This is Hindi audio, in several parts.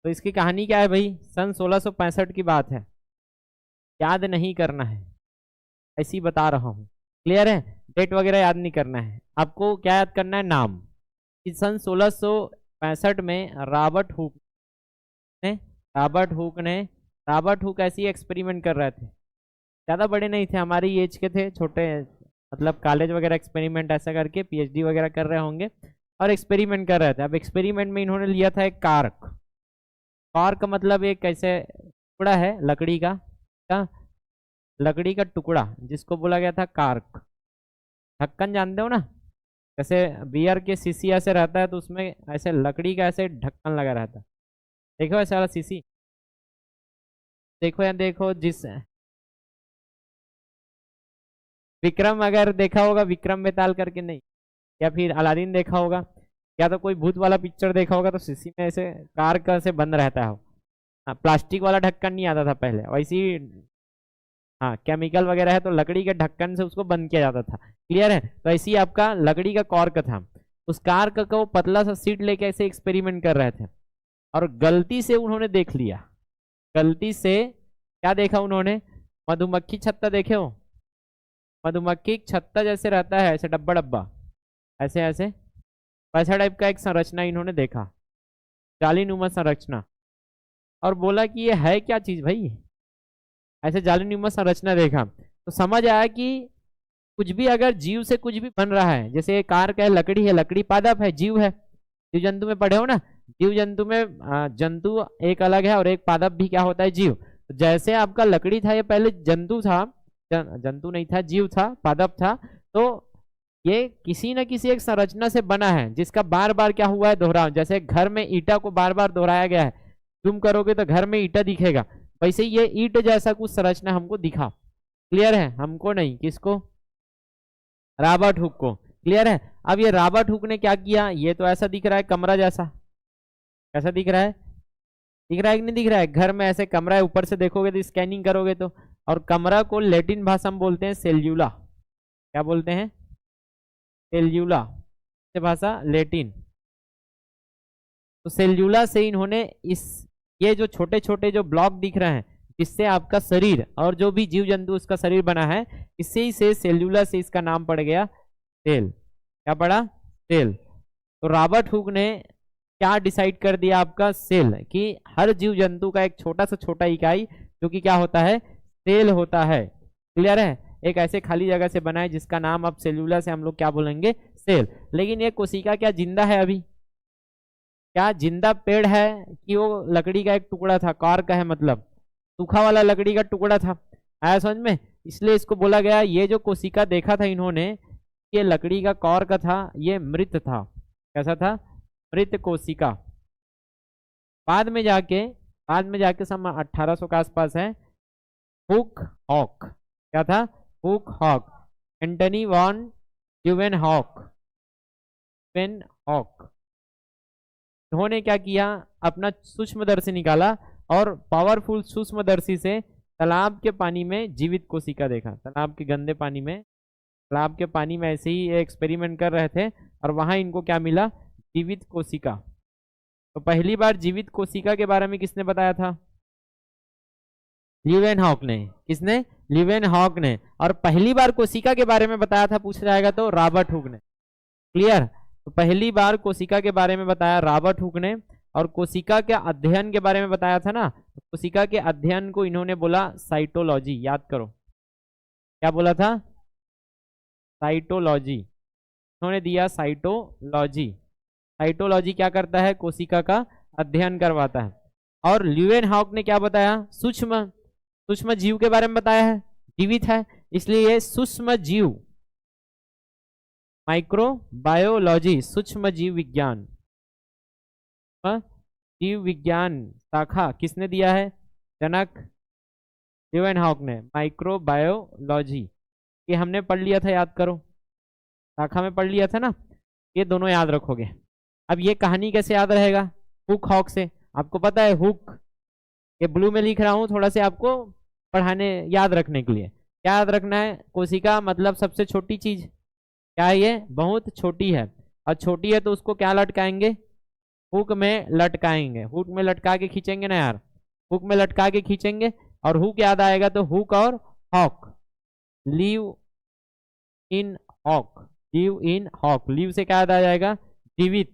तो इसकी कहानी क्या है भाई, सन 1665 की बात है, याद नहीं करना है, ऐसी बता रहा हूँ। क्लियर है? डेट वगैरह याद नहीं करना है आपको, क्या याद करना है, नाम। कि सन 1665 में रॉबर्ट हुक ने रॉबर्ट हुक ने रॉबर्ट हुक ऐसी एक्सपेरिमेंट कर रहे थे, ज़्यादा बड़े नहीं थे, हमारी एज के थे, छोटे, मतलब कॉलेज वगैरह एक्सपेरिमेंट ऐसा करके पीएचडी वगैरह कर रहे होंगे और एक्सपेरिमेंट कर रहे थे। अब एक्सपेरिमेंट में इन्होंने लिया था एक कार्क। कार्क मतलब एक कैसे टुकड़ा है लकड़ी का लकड़ी का टुकड़ा जिसको बोला गया था कार्क। ढक्कन जानते हो ना, जैसे बियर के शीशी ऐसे रहता है तो उसमें ऐसे लकड़ी का ऐसे ढक्कन लगा रहता है, देखो ऐसा वाला शीशी, देखो या देखो, जिस विक्रम अगर देखा होगा, विक्रम बेताल करके, नहीं, या फिर अलादीन देखा होगा, या तो कोई भूत वाला पिक्चर देखा होगा, तो शीशी में ऐसे कार का से बंद रहता है वो। हाँ, प्लास्टिक वाला ढक्कन नहीं आता था पहले, वैसी, हाँ, केमिकल वगैरह है तो लकड़ी के ढक्कन से उसको बंद किया जाता था। क्लियर है? तो ऐसे ही आपका लकड़ी का कॉर्क था, उस कार्क का वो पतला सा सीट लेके ऐसे एक्सपेरिमेंट कर रहे थे और गलती से उन्होंने देख लिया, गलती से क्या देखा उन्होंने, मधुमक्खी छत्ता देखे हो, मधुमक्खी छत्ता जैसे रहता है ऐसे डब्बा डब्बा, ऐसे ऐसे वैसा टाइप का एक संरचना इन्होंने देखा, जालीनुमा संरचना, और बोला कि ये है क्या चीज भाई, ऐसे जालीनुमा संरचना देखा तो समझ आया कि कुछ भी अगर जीव से कुछ भी बन रहा है, जैसे कार का है, लकड़ी पादप है, जीव है, जीव जंतु में पढ़े हो ना, जीव जंतु में जंतु एक अलग है और एक पादप भी क्या होता है, जीव। तो जैसे आपका लकड़ी था, ये पहले जंतु था, जंतु नहीं था, जीव था, पादप था, तो ये किसी न किसी एक संरचना से बना है जिसका बार बार क्या हुआ है, दोहराव। जैसे घर में ईटा को बार बार दोहराया गया है, तुम करोगे तो घर में ईटा दिखेगा, वैसे ये ईट जैसा कुछ संरचना हमको दिखा। क्लियर है? हमको नहीं, किसको, रॉबर्ट हुक को। क्लियर है? अब ये रॉबर्ट हुक ने क्या किया, ये तो ऐसा दिख रहा है कमरा जैसा, कैसा दिख रहा है, दिख रहा है कि नहीं दिख रहा है, घर में ऐसे कमरा है, ऊपर से देखोगे तो स्कैनिंग करोगे तो, और कमरा को लैटिन भाषा में बोलते हैं सेल्यूला, क्या बोलते हैं, सेल्यूला, भाषा लैटिन। तो सेल्यूला से इन्होंने इस, ये जो छोटे छोटे जो ब्लॉक दिख रहे हैं जिससे आपका शरीर और जो भी जीव जंतु उसका शरीर बना है, इससे ही से सेल्यूला से इसका नाम पड़ गया सेल। क्या पड़ा? सेल। तो रॉबर्ट हुक ने क्या डिसाइड कर दिया आपका, सेल, कि हर जीव जंतु का एक छोटा से छोटा इकाई जो कि क्या होता है, सेल होता है। क्लियर है? एक ऐसे खाली जगह से बना है जिसका नाम अब सेल्यूला से हम लोग क्या बोलेंगे, सेल। लेकिन ये कोशिका क्या जिंदा है अभी, क्या जिंदा पेड़ है कि वो लकड़ी का एक टुकड़ा था, कार का है मतलब सूखा वाला लकड़ी का टुकड़ा था, आया समझ में? इसलिए इसको बोला गया, ये जो कोशिका देखा था इन्होंने, ये लकड़ी का कौर का था, ये मृत था। कैसा था? मृत कोशिका। बाद में जाके सन 1800 के आसपास है, हुक हॉक, क्या था, हुक हॉक, एंटनी वॉन ल्यूवेनहॉक, उन्होंने क्या किया, अपना सूक्ष्मदर्शी निकाला और पावरफुल सूक्ष्मदर्शी से तालाब के पानी में जीवित कोशिका देखा। तालाब के गंदे पानी में, तालाब के पानी में ऐसे ही एक्सपेरिमेंट कर रहे थे और वहां इनको क्या मिला, जीवित कोशिका। तो पहली बार जीवित कोशिका के बारे में किसने बताया था, ल्यूवेनहॉक ने। किसने? ल्यूवेनहॉक ने। और पहली बार कोशिका के बारे में बताया था, पूछा जाएगा तो रॉबर्ट हुक ने। क्लियर? तो पहली बार कोशिका के बारे में बताया रॉबर्ट हुक ने, और कोशिका के अध्ययन के बारे में बताया था ना, तो कोशिका के अध्ययन को इन्होंने बोला साइटोलॉजी। याद करो, क्या बोला था, साइटोलॉजी। इन्होंने दिया साइटोलॉजी। साइटोलॉजी क्या करता है, कोशिका का अध्ययन करवाता है। और ल्यूवेनहॉक ने क्या बताया, सूक्ष्म जीव के बारे में बताया है, जीवित है इसलिए ये सूक्ष्म जीव, माइक्रोबायोलॉजी, सूक्ष्म जीव विज्ञान, जीव विज्ञान शाखा किसने दिया है, जनक ल्यूवेनहॉक ने। माइक्रोबायोलॉजी ये हमने पढ़ लिया था, याद करो, शाखा में पढ़ लिया था ना, ये दोनों याद रखोगे। अब ये कहानी कैसे याद रहेगा, हुक हॉक से। आपको पता है हुक, ये ब्लू में लिख रहा हूं थोड़ा से आपको पढ़ाने, याद रखने के लिए। क्या याद रखना है, कोशिका मतलब सबसे छोटी चीज, क्या है ये, बहुत छोटी है, और छोटी है तो उसको क्या लटकाएंगे, हुक में लटकाएंगे, हुक में लटका के खींचेंगे ना यार, हुक में लटका के खींचेंगे और हुक याद आएगा तो हुक और हॉक, लीव इन हॉक, लीव इन हॉक, लीव से क्या याद आ जाएगा, जीवित,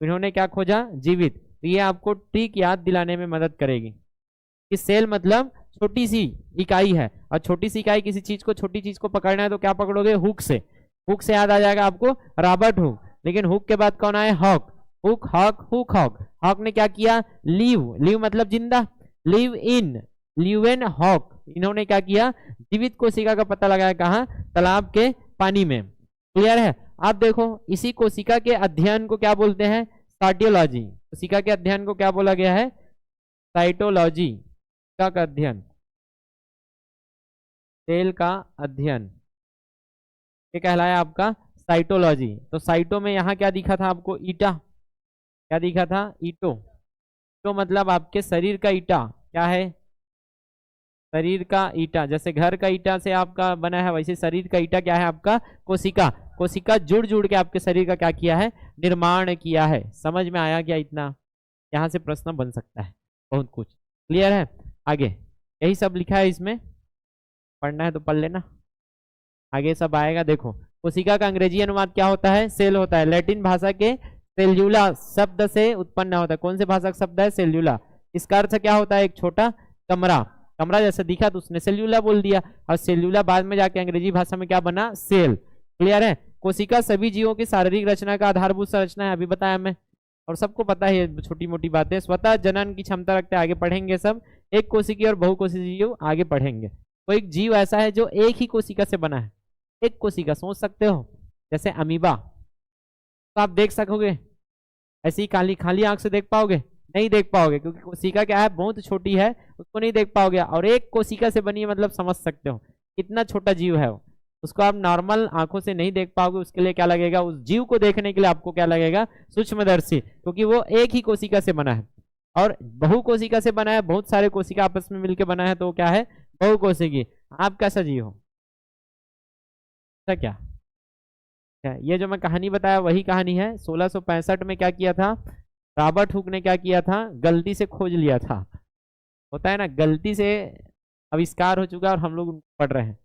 इन्होंने क्या खोजा, जीवित। तो ये आपको ट्रिक याद दिलाने में मदद करेगी कि सेल मतलब छोटी सी इकाई है, और छोटी सी इकाई किसी चीज को, छोटी चीज को पकड़ना है तो क्या पकड़ोगे, हुक से, हुक से याद आ जाएगा आपको रॉबर्ट हुक। लेकिन हुक के बाद कौन आए, हॉक, हुक हॉक हुक हॉक, हॉक ने क्या किया, लीव, लीव मतलब जिंदा, लिव इन, लिव इन हॉक, इन्होंने क्या किया, जीवित कोशिका का पता लगाया, कहाँ, तालाब के पानी में। क्लियर है। आप देखो इसी कोशिका के अध्ययन को क्या बोलते हैं, साइटोलॉजी, कोशिका के अध्ययन को क्या बोला गया है, साइटोलॉजी का अध्ययन, सेल का अध्ययन, ये कहलाया आपका साइटोलॉजी। तो साइटो में यहाँ क्या दिखा था आपको, ईटा, क्या दिखा था, ईटो, तो मतलब आपके शरीर का ईटा क्या है, शरीर का ईटा, जैसे घर का ईटा से आपका बना है वैसे शरीर का ईटा क्या है आपका, कोशिका, कोशिका जुड़ जुड़ के आपके शरीर का क्या किया है, निर्माण किया है। समझ में आया क्या इतना, यहाँ से प्रश्न बन सकता है बहुत कुछ। क्लियर है। आगे यही सब लिखा है इसमें, पढ़ना है तो पढ़ लेना, आगे सब आएगा। देखो कोशिका का अंग्रेजी अनुवाद क्या होता है, सेल होता है, लैटिन भाषा के सेल्यूला शब्द से उत्पन्न होता है। कौन से भाषा का शब्द है, सेल्यूला। इसका अर्थ क्या होता है, एक छोटा कमरा, कमरा जैसा दिखा तो उसने सेल्यूला बोल दिया, और सेल्यूला बाद में जाके अंग्रेजी भाषा में क्या बना, सेल। क्लियर है। कोशिका सभी जीवों की शारीरिक रचना का आधारभूत संरचना है, अभी बताया मैं, और सबको पता है छोटी मोटी बातें। स्वतः जनन की क्षमता रखते हैं, आगे पढ़ेंगे सब। एक कोशिकीय और बहुकोशिकीय जीव आगे पढ़ेंगे। तो एक जीव ऐसा है जो एक ही कोशिका से बना है, एक कोशिका, सोच सकते हो जैसे अमीबा, तो आप देख सकोगे ऐसी खाली खाली आंख से देख पाओगे, नहीं देख पाओगे, क्योंकि कोशिका क्या है, बहुत छोटी है, उसको नहीं देख पाओगे। और एक कोशिका से बनी है मतलब समझ सकते हो कितना छोटा जीव है वो, उसको आप नॉर्मल आंखों से नहीं देख पाओगे। उसके लिए क्या लगेगा, उस जीव को देखने के लिए आपको क्या लगेगा, सूक्ष्मदर्शी, क्योंकि वो एक ही कोशिका से बना है। और बहु कोशिका से बना है, बहुत सारे कोशिका आपस में मिलकर बना है, तो क्या है, बहुकोशिकीय। आप कैसा जीव हो, क्या, ये जो मैं कहानी बताया वही कहानी है। 1665 में क्या किया था, रॉबर्ट हुक ने क्या किया था, गलती से खोज लिया था, होता है ना, गलती से आविष्कार हो चुका है और हम लोग पढ़ रहे हैं।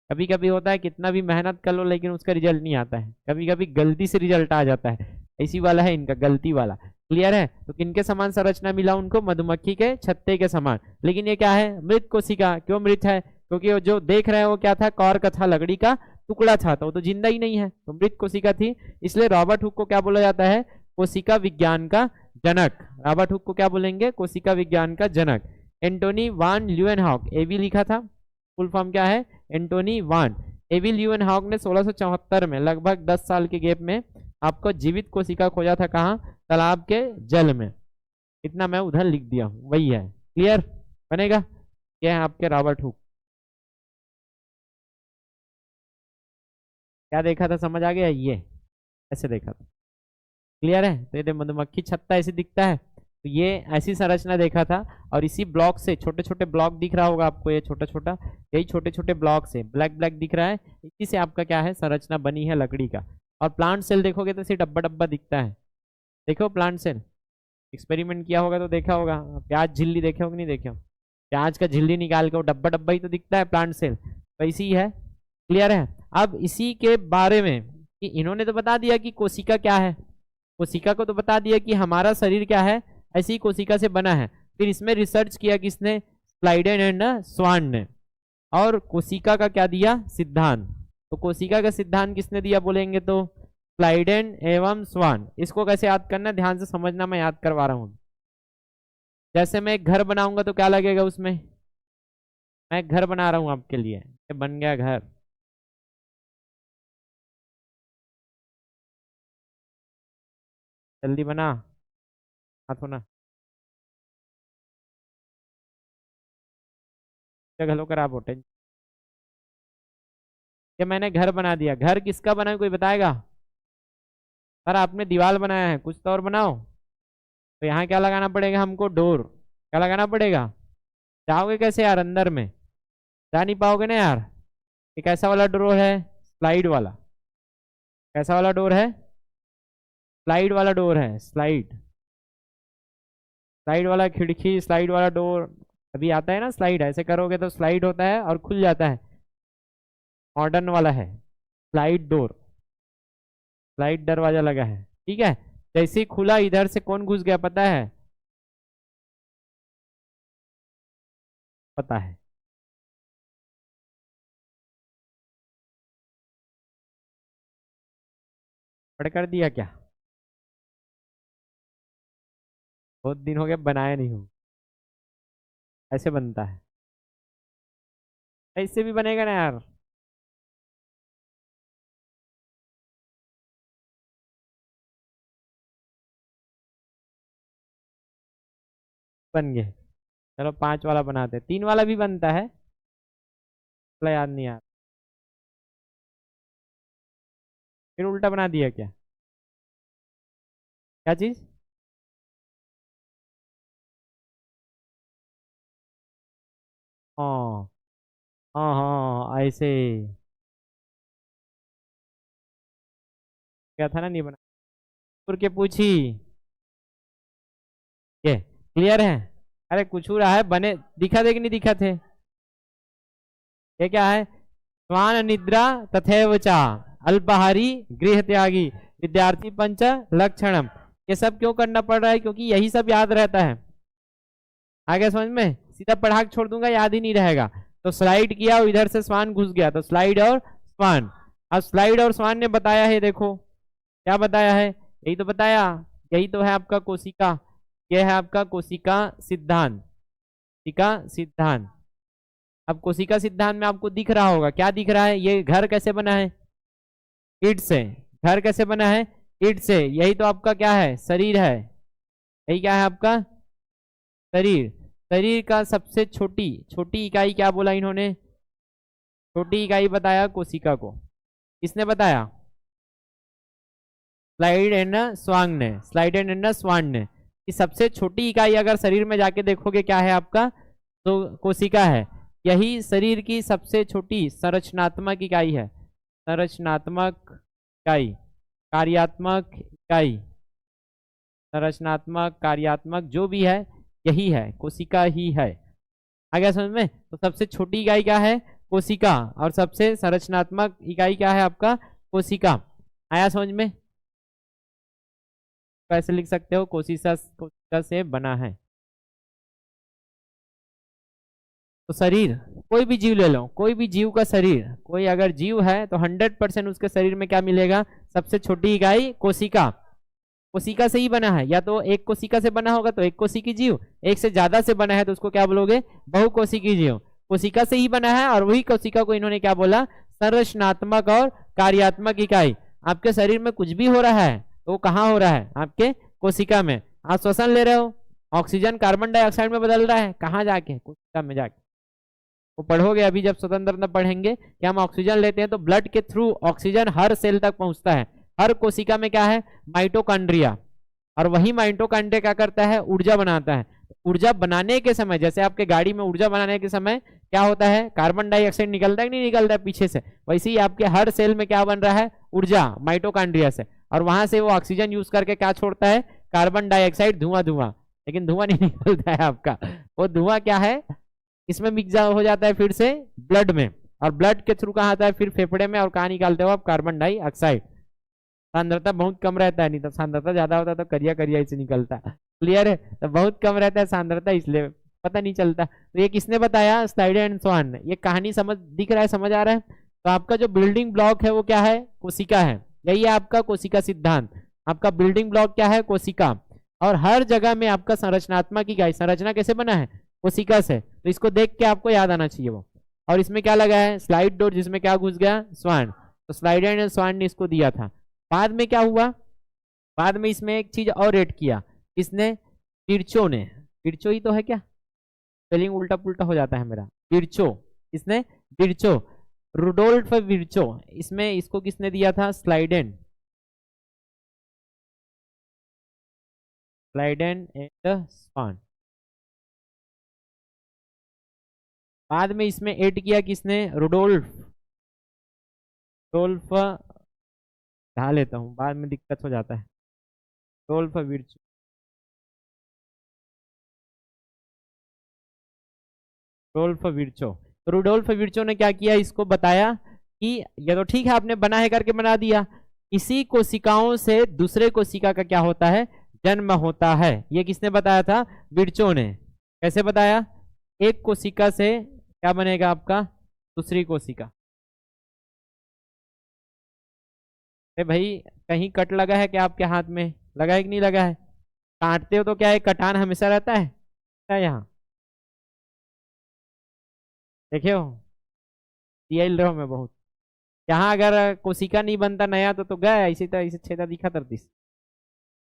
कभी कभी होता है कितना भी मेहनत कर लो लेकिन उसका रिजल्ट नहीं आता है, कभी कभी गलती से रिजल्ट आ जाता है, इसी वाला है इनका, गलती वाला। क्लियर है। तो किनके समान संरचना मिला उनको, मधुमक्खी के छत्ते के समान। लेकिन ये क्या है, मृत कोशिका। क्यों मृत है, क्योंकि जो देख रहे हैं वो क्या था, कॉर्क था, लकड़ी का टुकड़ा था, तो वो तो जिंदा ही नहीं है, तो मृत कोशिका थी। इसलिए रॉबर्ट हुक को क्या बोला जाता है, कोशिका विज्ञान का जनक। रॉबर्ट हुक को क्या बोलेंगे, कोशिका विज्ञान का जनक। एंटोनी वान ल्यूएनहॉक, एवी लिखा था, फुल फॉर्म क्या है, एंटोनी वान एवी ल्यूएनहॉक ने 1674 में लगभग 10 साल के गैप में आपको जीवित कोशिका खोजा था, कहाँ, तालाब के जल में। इतना मैं उधर लिख दिया हूँ, वही है। क्लियर बनेगा। यह है आपके रॉबर्ट हुक। क्या देखा था, समझ आ गया, ये ऐसे देखा था। क्लियर है। तो ये मधुमक्खी छत्ता ऐसे दिखता है, तो ये ऐसी संरचना देखा था। और इसी ब्लॉक से छोटे छोटे ब्लॉक दिख रहा होगा आपको, ये छोटा छोटा, यही छोटे छोटे ब्लॉक से ब्लैक ब्लैक दिख रहा है, इसी से आपका क्या है, संरचना बनी है लकड़ी का। और प्लांट सेल देखोगे तो सिर्फ डब्बा डब्बा दिखता है। देखो प्लांट सेल, एक्सपेरिमेंट किया होगा तो देखा होगा, प्याज झिल्ली देखे हो कि नहीं देखे हो, प्याज का झिल्ली निकाल के वो डब्बा डब्बा ही तो दिखता है प्लांट सेल, तो इसी ही है। क्लियर है। अब इसी के बारे में कि इन्होंने तो बता दिया कि कोशिका क्या है, कोशिका को तो बता दिया कि हमारा शरीर क्या है, ऐसी कोशिका से बना है। फिर इसमें रिसर्च किया किसने, स्लाइडेन एंड स्वान ने, और कोशिका का क्या दिया, सिद्धांत। तो कोशिका का सिद्धांत किसने दिया बोलेंगे तो स्लाइडेन एवं स्वान। इसको कैसे याद करना, ध्यान से समझना, मैं याद करवा रहा हूँ। जैसे मैं एक घर बनाऊंगा तो क्या लगेगा उसमें, मैं एक घर बना रहा हूँ आपके लिए, बन गया घर, जल्दी बना, हाथ होना, घलो खराब होते। कि मैंने घर बना दिया, घर किसका बना है कोई बताएगा, सर आपने दीवार बनाया है, कुछ तो और बनाओ। तो यहाँ क्या लगाना पड़ेगा हमको, डोर, क्या लगाना पड़ेगा, जाओगे कैसे यार अंदर में, जा नहीं पाओगे ना यार। ये कैसा वाला डोर है, स्लाइड वाला, कैसा वाला डोर है, स्लाइड वाला डोर है, स्लाइड, स्लाइड वाला खिड़की, स्लाइड वाला डोर। अभी आता है ना स्लाइड, ऐसे करोगे तो स्लाइड होता है और खुल जाता है। मॉडर्न वाला है स्लाइड डोर, स्लाइड दरवाजा लगा है, ठीक है। जैसे ही खुला, इधर से कौन घुस गया पता है? पता है। पढ़ कर दिया क्या? बहुत दिन हो गया, बनाया नहीं हूँ। ऐसे बनता है, ऐसे भी बनेगा ना यार। बन गए। चलो 5 वाला बनाते हैं, 3 वाला भी बनता है, चलो याद नहीं यार। फिर उल्टा बना दिया क्या? क्या चीज? हाँ हाँ हाँ, ऐसे क्या था ना, नहीं बना। उड़ के पूछी। ये क्लियर है? अरे कुछ हो रहा है, बने दिखा थे कि नहीं दिखा थे? ये क्या है? स्वान निद्रा तथैव चा, अल्पाहारी गृह त्यागी, विद्यार्थी पंच लक्षणम। ये सब क्यों करना पड़ रहा है? क्योंकि यही सब याद रहता है। आगे समझ में? सीधा पढ़ा के छोड़ दूंगा, याद ही नहीं रहेगा। तो स्लाइड किया, इधर से स्वान घुस गया, तो स्लाइड और स्वान। अब स्लाइड और स्वान ने बताया है, देखो क्या बताया है, यही तो बताया। यही तो है आपका कोशिका, यह है आपका कोशिका सिद्धांत, कोशिका सिद्धांत। अब कोशिका सिद्धांत में आपको दिख रहा होगा, क्या दिख रहा है? ये घर कैसे बना है? ईंट से। घर कैसे बना है? ईंट से। यही तो आपका क्या है? शरीर है। यही क्या है आपका? शरीर। शरीर का सबसे छोटी छोटी इकाई क्या बोला इन्होंने? छोटी इकाई बताया कोशिका को। किसने बताया? स्लाइड एंड स्वांग ने, स्लाइड एंड स्वान ने। कि सबसे छोटी इकाई अगर शरीर में जाके देखोगे क्या है आपका, तो कोशिका है। यही शरीर की सबसे छोटी संरचनात्मक इकाई है। संरचनात्मक इकाई, कार्यात्मक इकाई, संरचनात्मक कार्यात्मक जो भी है, यही है, कोशिका ही है। आ गया समझ में? तो सबसे छोटी इकाई क्या है? कोशिका। और सबसे संरचनात्मक इकाई क्या है आपका? कोशिका। आया समझ में? कैसे लिख सकते हो? कोशिका, कोशिका से बना है। तो शरीर, कोई भी जीव ले लो, कोई भी जीव का शरीर, कोई अगर जीव है तो 100% उसके शरीर में क्या मिलेगा? सबसे छोटी इकाई कोशिका। कोशिका से ही बना है। या तो एक कोशिका से बना होगा तो एक कोशिकी जीव, एक से ज्यादा से बना है तो उसको क्या बोलोगे? बहुकोशिकी जीव। कोशिका से ही बना है, और वही कोशिका को इन्होंने क्या बोला? संरचनात्मक और कार्यात्मक इकाई। आपके शरीर में कुछ भी हो रहा है तो वो कहाँ हो रहा है? आपके कोशिका में। आप श्वसन ले रहे हो, ऑक्सीजन कार्बन डाइऑक्साइड में बदल रहा है, कहाँ जाके? कोशिका में जाके। वो पढ़ोगे अभी जब स्वतंत्रता पढ़ेंगे कि हम ऑक्सीजन लेते हैं तो ब्लड के थ्रू ऑक्सीजन हर सेल तक पहुंचता है। हर कोशिका में क्या है? माइटोकॉन्ड्रिया। और वही माइटोकॉन्ड्रिया क्या करता है? ऊर्जा बनाता है। ऊर्जा बनाने के समय, जैसे आपके गाड़ी में ऊर्जा बनाने के समय क्या होता है? कार्बन डाइऑक्साइड निकलता है कि नहीं निकलता है पीछे से? वैसे ही आपके हर सेल में क्या बन रहा है? ऊर्जा, माइटोकॉन्ड्रिया से। और वहां से वो ऑक्सीजन यूज करके क्या छोड़ता है? कार्बन डाइऑक्साइड, धुआं धुआं। लेकिन धुआं नहीं निकलता है आपका। वो धुआं क्या है? इसमें मिक्स हो जाता है फिर से ब्लड में, और ब्लड के थ्रू कहाँ आता है? फिर फेफड़े में। और कहाँ निकालते हो आप? Carbon dioxide. सांद्रता बहुत कम रहता है, नहीं तो सांद्रता ज्यादा होता तो करिया करिया इसे निकलता। क्लियर है? तो बहुत कम रहता है सांद्रता, इसलिए पता नहीं चलता। तो ये किसने बताया? स्लाइड एंड स्वान ने। ये कहानी समझ दिख रहा है, समझ आ रहा है? तो आपका जो बिल्डिंग ब्लॉक है वो क्या है? कोशिका है। यही है आपका कोशिका सिद्धांत। आपका बिल्डिंग ब्लॉक क्या है? कोशिका। और हर जगह में आपका संरचनात्मक इकाई, संरचना कैसे बना है? कोशिका से। तो इसको देख के आपको याद आना चाहिए वो। और इसमें क्या लगा है? स्लाइड डोर, जिसमें क्या घुस गया? स्वान। तो स्लाइड एंड स्वान ने इसको दिया था। बाद में क्या हुआ? बाद में इसमें एक चीज और ऐड किया। किसने? पिरचो ने। पिरचो ही तो है क्या? स्पेलिंग उल्टा पुल्टा हो जाता है मेरा। पिरचो। किसने? पिरचो, रुडोल्फ विर्चो। इसमें इसको किसने दिया था? स्लाइडेन, स्लाइडेन एंड स्वान। बाद में इसमें ऐड किया किसने? रुडोल्फ। रुडोल्फ ढा लेता हूँ, बाद में दिक्कत हो जाता है। Rudolf Virchow. रुडोल्फ विर्चो, तो रुडोल्फ विर्चो ने क्या किया, इसको बताया कि ये तो ठीक है आपने बना है करके बना दिया, इसी कोशिकाओं से दूसरे कोशिका का क्या होता है, जन्म होता है। ये किसने बताया था, विर्चो ने। कैसे बताया, एक कोशिका से क्या बनेगा आपका, दूसरी कोशिका। भाई कहीं कट लगा है क्या आपके हाथ में, लगा है कि नहीं लगा है, काटते हो तो क्या है, कटान हमेशा रहता है क्या यहाँ, देखे हो, सील रहा हूं मैं बहुत। यहाँ अगर कोशिका नहीं बनता नया तो गया इसी तरह, इसे छेदा दिखा तरतीस।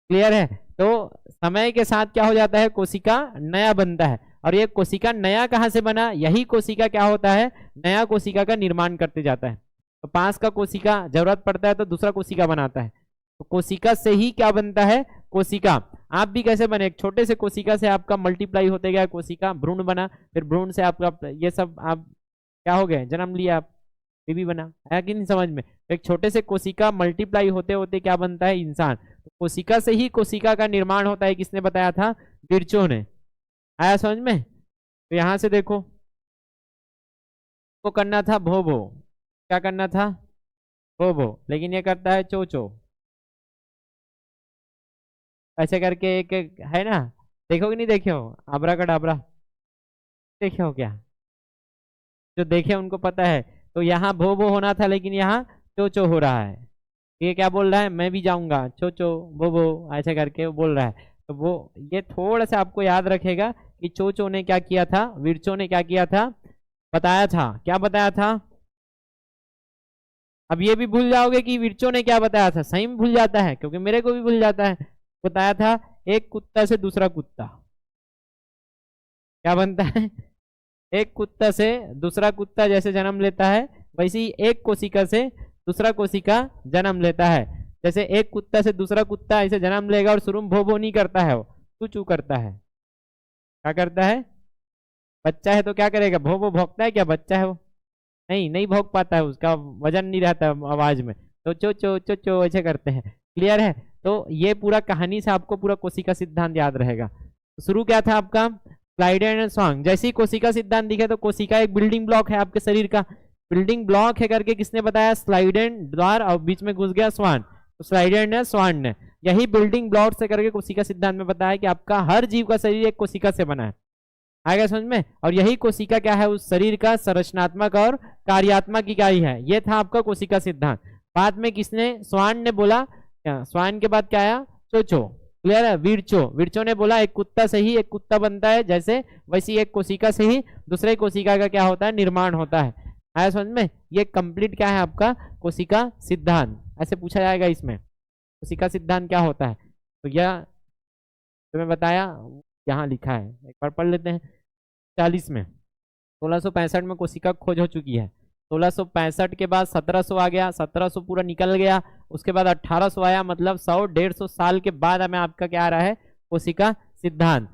क्लियर है, तो समय के साथ क्या हो जाता है, कोशिका नया बनता है। और ये कोशिका नया कहाँ से बना, यही कोशिका क्या होता है, नया कोशिका का निर्माण करते जाता है। तो पास का कोशिका जरूरत पड़ता है तो दूसरा कोशिका बनाता है, तो कोशिका से ही क्या बनता है, कोशिका। आप भी कैसे बने, एक छोटे से कोशिका से आपका मल्टीप्लाई होते गया, कोशिका भ्रूण बना, फिर भ्रूण से आपका ये सब आप क्या हो गए, जन्म लिया, आप बेबी बना, है कि नहीं समझ में। एक छोटे से कोशिका मल्टीप्लाई होते होते क्या बनता है, इंसान। तो कोशिका से ही कोशिका का निर्माण होता है, किसने बताया था, विर्चो ने। आया समझ में। तो यहां से देखो, को करना था भोभो, क्या करना था, भोभो, लेकिन ये करता है चोचो, ऐसे करके एक, एक है ना, देखो कि नहीं देखे हो, आबरा का डाबरा देखे हो क्या, जो देखे उनको पता है। तो यहाँ भो भो होना था लेकिन यहाँ चो चो हो रहा है। ये क्या बोल रहा है, मैं भी जाऊंगा, चो चो भो भो ऐसे करके वो बोल रहा है। तो वो ये थोड़ा सा आपको याद रखेगा कि चो चो ने क्या किया था, विर्चो ने क्या किया था, बताया था, क्या बताया था। अब ये भी भूल जाओगे कि विर्चो ने क्या बताया था, सही में भूल जाता है क्योंकि मेरे को भी भूल जाता है। बताया था एक कुत्ता से दूसरा कुत्ता क्या बनता है, एक कुत्ता से दूसरा कुत्ता जैसे जन्म लेता है, वैसे ही एक कोशिका से दूसरा कोशिका जन्म लेता है। जैसे एक कुत्ता से दूसरा कुत्ता ऐसे जन्म लेगा और शुरू में भो भो नहीं करता है, वो चू चू करता है। क्या करता है, बच्चा है तो क्या करेगा, भो भो भौंकता है क्या, बच्चा है वो नहीं, नहीं भौंक पाता है, उसका वजन नहीं रहता आवाज में, तो चो चो चो चो ऐसे करते हैं। क्लियर है, तो ये पूरा कहानी से आपको पूरा कोशिका सिद्धांत याद रहेगा। शुरू क्या था आपका, स्लाइडेन एंड स्वांग। जैसे ही कोशिका सिद्धांत दिखे तो कोशिका एक बिल्डिंग ब्लॉक है आपके शरीर का, बिल्डिंग ब्लॉक है करके किसने बताया, स्लाइडेन द्वार, और बीच में घुस गया स्वान, तो स्लाइडेन ने स्वान ने यही बिल्डिंग ब्लॉक से करके कोशिका सिद्धांत में बताया कि आपका हर जीव का शरीर एक कोशिका से बना है। आगे समझ में। और यही कोशिका क्या है, उस शरीर का संरचनात्मक और कार्यात्मक इकाई है। ये था आपका कोशिका सिद्धांत। बाद में किसने, स्वान ने बोला, स्वान के बाद क्या आया, चोचो। क्लियर है, विर्चो, विर्चो ने बोला एक कुत्ता से ही एक कुत्ता बनता है, जैसे वैसी एक कोशिका से ही दूसरे कोशिका का क्या होता है, निर्माण होता है। आया समझ में। ये कंप्लीट क्या है आपका कोशिका सिद्धांत। ऐसे पूछा जाएगा इसमें, कोशिका सिद्धांत क्या होता है। तो यह तुम्हें बताया, यहाँ लिखा है, एक बार पढ़ लेते हैं। 40 में 1665 में कोशिका खोज हो चुकी है। 1665 के बाद 1700 आ गया, 1700 पूरा निकल गया, उसके बाद 1800 आया, मतलब 100-150 साल के बाद हमें आपका क्या आ रहा है, कोशिका सिद्धांत।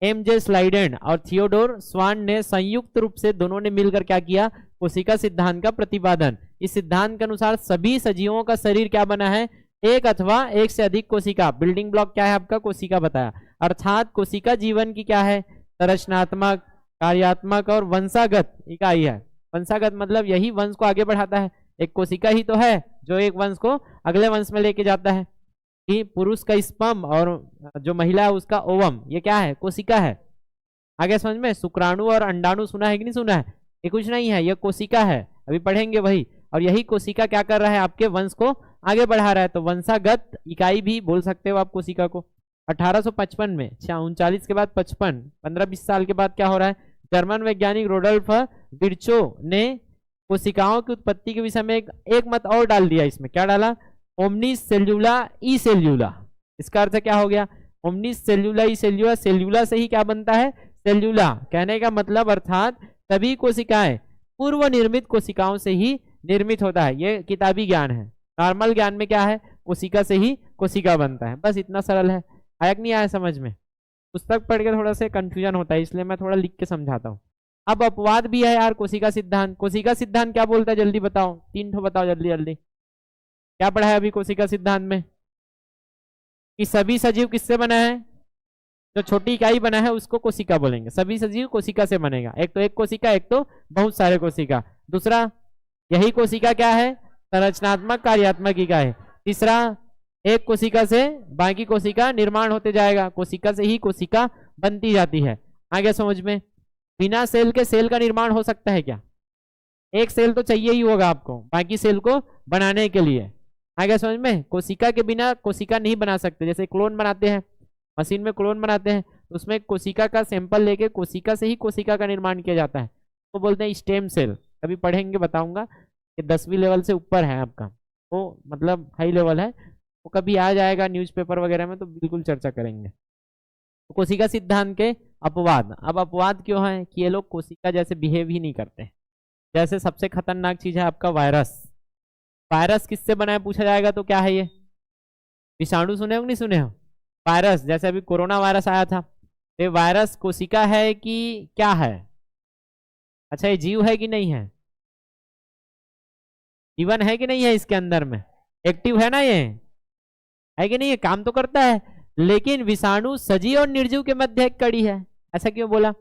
एमजे स्लाइडेन और थियोडोर स्वान ने संयुक्त रूप से दोनों ने मिलकर क्या किया, कोशिका सिद्धांत का प्रतिपादन। इस सिद्धांत के अनुसार सभी सजीवों का शरीर क्या बना है, एक अथवा एक से अधिक कोशिका, बिल्डिंग ब्लॉक क्या है आपका, कोशिका बताया। अर्थात कोशिका जीवन की क्या है, संरचनात्मक, कार्यात्मक और वंशागत इकाई है। वंशागत मतलब यही वंश को आगे बढ़ाता है। एक कोशिका ही तो है जो एक वंश को अगले वंश में लेके जाता है। कि पुरुष का स्पर्म और जो महिला है उसका ओवम, ये क्या है, कोशिका है। आगे समझ में। शुक्राणु और अंडाणु सुना है कि नहीं सुना है, ये कुछ नहीं है, ये कोशिका है, अभी पढ़ेंगे वही। और यही कोशिका क्या कर रहा है, आपके वंश को आगे बढ़ा रहा है। तो वंशागत इकाई भी बोल सकते हो आप कोशिका को। 1855 में 39 के बाद 55, 15-20 साल के बाद क्या हो रहा है, जर्मन वैज्ञानिक रोडोल्फ विर्चो ने कोशिकाओं की उत्पत्ति के विषय में एक मत और डाल दिया। इसमें क्या डाला, ओमनिस सेल्यूला ई सेल्यूला। इसका अर्थ क्या हो गया, ओमनिस सेल्यूला ई सेल्यूला, सेल्यूला से ही क्या बनता है, सेल्यूला। कहने का मतलब अर्थात सभी कोशिकाएं पूर्व निर्मित कोशिकाओं से ही निर्मित होता है। ये किताबी ज्ञान है। नॉर्मल ज्ञान में क्या है, कोशिका से ही कोशिका बनता है, बस इतना सरल है। आया कि नहीं आया समझ में। पुस्तक पढ़ के थोड़ा सा कंफ्यूजन होता है, इसलिए मैं थोड़ा लिख के समझाता हूँ। अब अपवाद भी है यार कोशिका सिद्धांत। कोशिका सिद्धांत क्या बोलता है, जल्दी बताओ, 3 ठो बताओ जल्दी जल्दी। क्या पढ़ा है अभी कोशिका सिद्धांत में, कि सभी सजीव किससे बना है, जो छोटी इकाई बना है उसको कोशिका बोलेंगे। सभी सजीव कोशिका से बनेगा, एक तो एक कोशिका, एक तो बहुत सारे कोशिका। दूसरा, यही कोशिका क्या है, संरचनात्मक कार्यात्मक इकाई। तीसरा, एक कोशिका से बाकी कोशिका निर्माण होते जाएगा, कोशिका से ही कोशिका बनती जाती है। आगे समझ में, बिना सेल के सेल का निर्माण हो सकता है क्या? एक सेल तो चाहिए ही होगा आपको बाकी सेल को बनाने के लिए। आगे समझ में, कोशिका के बिना कोशिका नहीं बना सकते। जैसे क्लोन बनाते हैं, मशीन में क्लोन बनाते हैं, तो उसमें कोशिका का सैंपल लेके कोशिका से ही कोशिका का निर्माण किया जाता है, तो बोलते हैं स्टेम सेल। कभी पढ़ेंगे, बताऊंगा कि 10वीं लेवल से ऊपर है आपका, वो मतलब हाई लेवल है, वो कभी आ जाएगा न्यूज़पेपर वगैरह में तो बिल्कुल चर्चा करेंगे। तो कोशिका सिद्धांत के अपवाद। अब अपवाद क्यों है कि ये लोग कोशिका जैसे बिहेव ही नहीं करते। जैसे सबसे खतरनाक चीज है आपका वायरस। वायरस किससे बना है पूछा जाएगा तो क्या है ये, विषाणु सुने हो नहीं सुने हो? वायरस, जैसे अभी कोरोना वायरस आया था, ये वायरस कोशिका है कि क्या है? अच्छा, ये जीव है कि नहीं है? जीवन है कि नहीं है इसके अंदर में? एक्टिव है ना, ये है कि नहीं? ये काम तो करता है, लेकिन विषाणु सजीव और निर्जीव के मध्य एक कड़ी है। ऐसा क्यों बोला?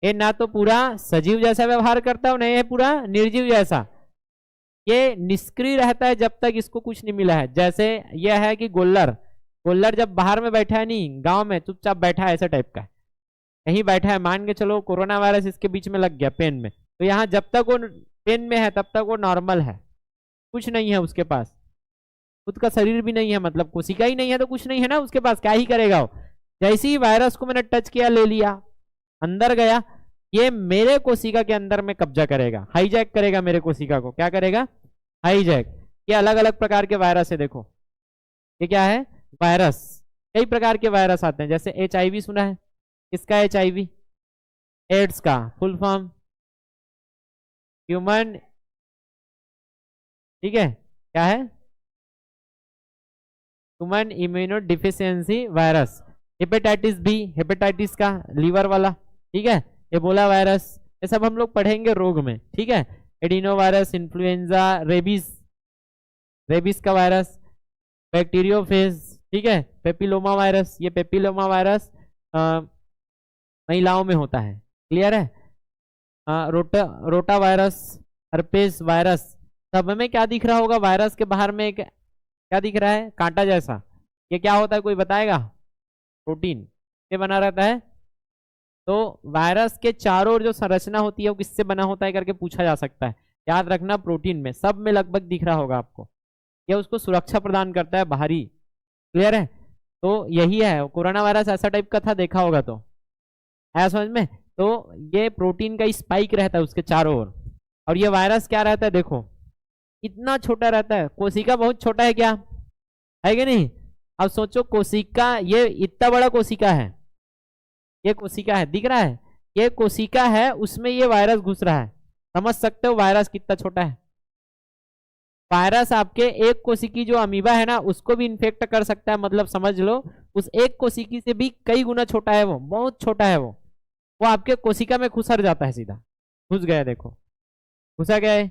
ये ना तो पूरा सजीव जैसा व्यवहार करता है, नहीं है पूरा निर्जीव जैसा। ये निष्क्रिय रहता है जब तक इसको कुछ नहीं मिला है। जैसे यह है कि गोल्लर, गोल्लर जब बाहर में बैठा है, नहीं गांव में चुपचाप बैठा है, ऐसा टाइप का कहीं बैठा है, मान के चलो कोरोना वायरस इसके बीच में लग गया पेन में, तो यहाँ जब तक वो पेन में है तब तक वो नॉर्मल है, कुछ नहीं है उसके पास, खुद का शरीर भी नहीं है, मतलब कोशिका ही नहीं है तो कुछ नहीं है ना उसके पास, क्या ही करेगा वो। जैसे ही वायरस को मैंने टच किया, ले लिया, अंदर गया, ये मेरे कोशिका के अंदर में कब्जा करेगा, हाईजैक करेगा मेरे कोशिका को। क्या करेगा? हाईजैक। ये अलग अलग प्रकार के वायरस है, देखो ये क्या है, वायरस। कई प्रकार के वायरस आते हैं, जैसे HIV सुना है, किसका HIV? एड्स का फुल फॉर्म ह्यूमन, ठीक है, क्या है? Human immunodeficiency virus. Hepatitis B, hepatitis का लीवर वाला, ठीक है। एबोला वायरस, ये सब हम लोग पढ़ेंगे रोग में, ठीक है। Adeno virus, influenza, rabies, rabies का वायरस, बैक्टीरियोफेज, ठीक है। पेपिलोमा वायरस, ये पेपिलोमा वायरस महिलाओं में होता है, क्लियर है। रोटा वायरस, हर्पेस वायरस, सब में क्या दिख रहा होगा वायरस के बाहर में क्या दिख रहा है? कांटा जैसा। ये क्या होता है, कोई बताएगा? प्रोटीन से बना रहता है। तो वायरस के चारों ओर जो संरचना होती है वो किससे बना होता है करके पूछा जा सकता है, याद रखना। प्रोटीन में, सब में लगभग दिख रहा होगा आपको, ये उसको सुरक्षा प्रदान करता है बाहरी, क्लियर है। तो यही है, कोरोना वायरस ऐसा टाइप का था, देखा होगा तो, ऐसा समझ में। तो ये प्रोटीन का स्पाइक रहता है उसके चारों ओर, और ये वायरस क्या रहता है, देखो इतना छोटा रहता है। कोशिका बहुत छोटा है, क्या है कि नहीं? अब सोचो कोशिका, ये इतना बड़ा कोशिका है, ये कोशिका है, दिख रहा है, ये कोशिका है, उसमें ये वायरस घुस रहा है। समझ सकते हो वायरस कितना छोटा है। वायरस आपके एक कोशिकी जो अमीबा है ना, उसको भी इन्फेक्ट कर सकता है, मतलब समझ लो उस एक कोशिकी से भी कई गुना छोटा है, वो बहुत छोटा है, वो आपके कोशिका में घुसर जाता है, सीधा घुस गया, देखो घुसा गया है,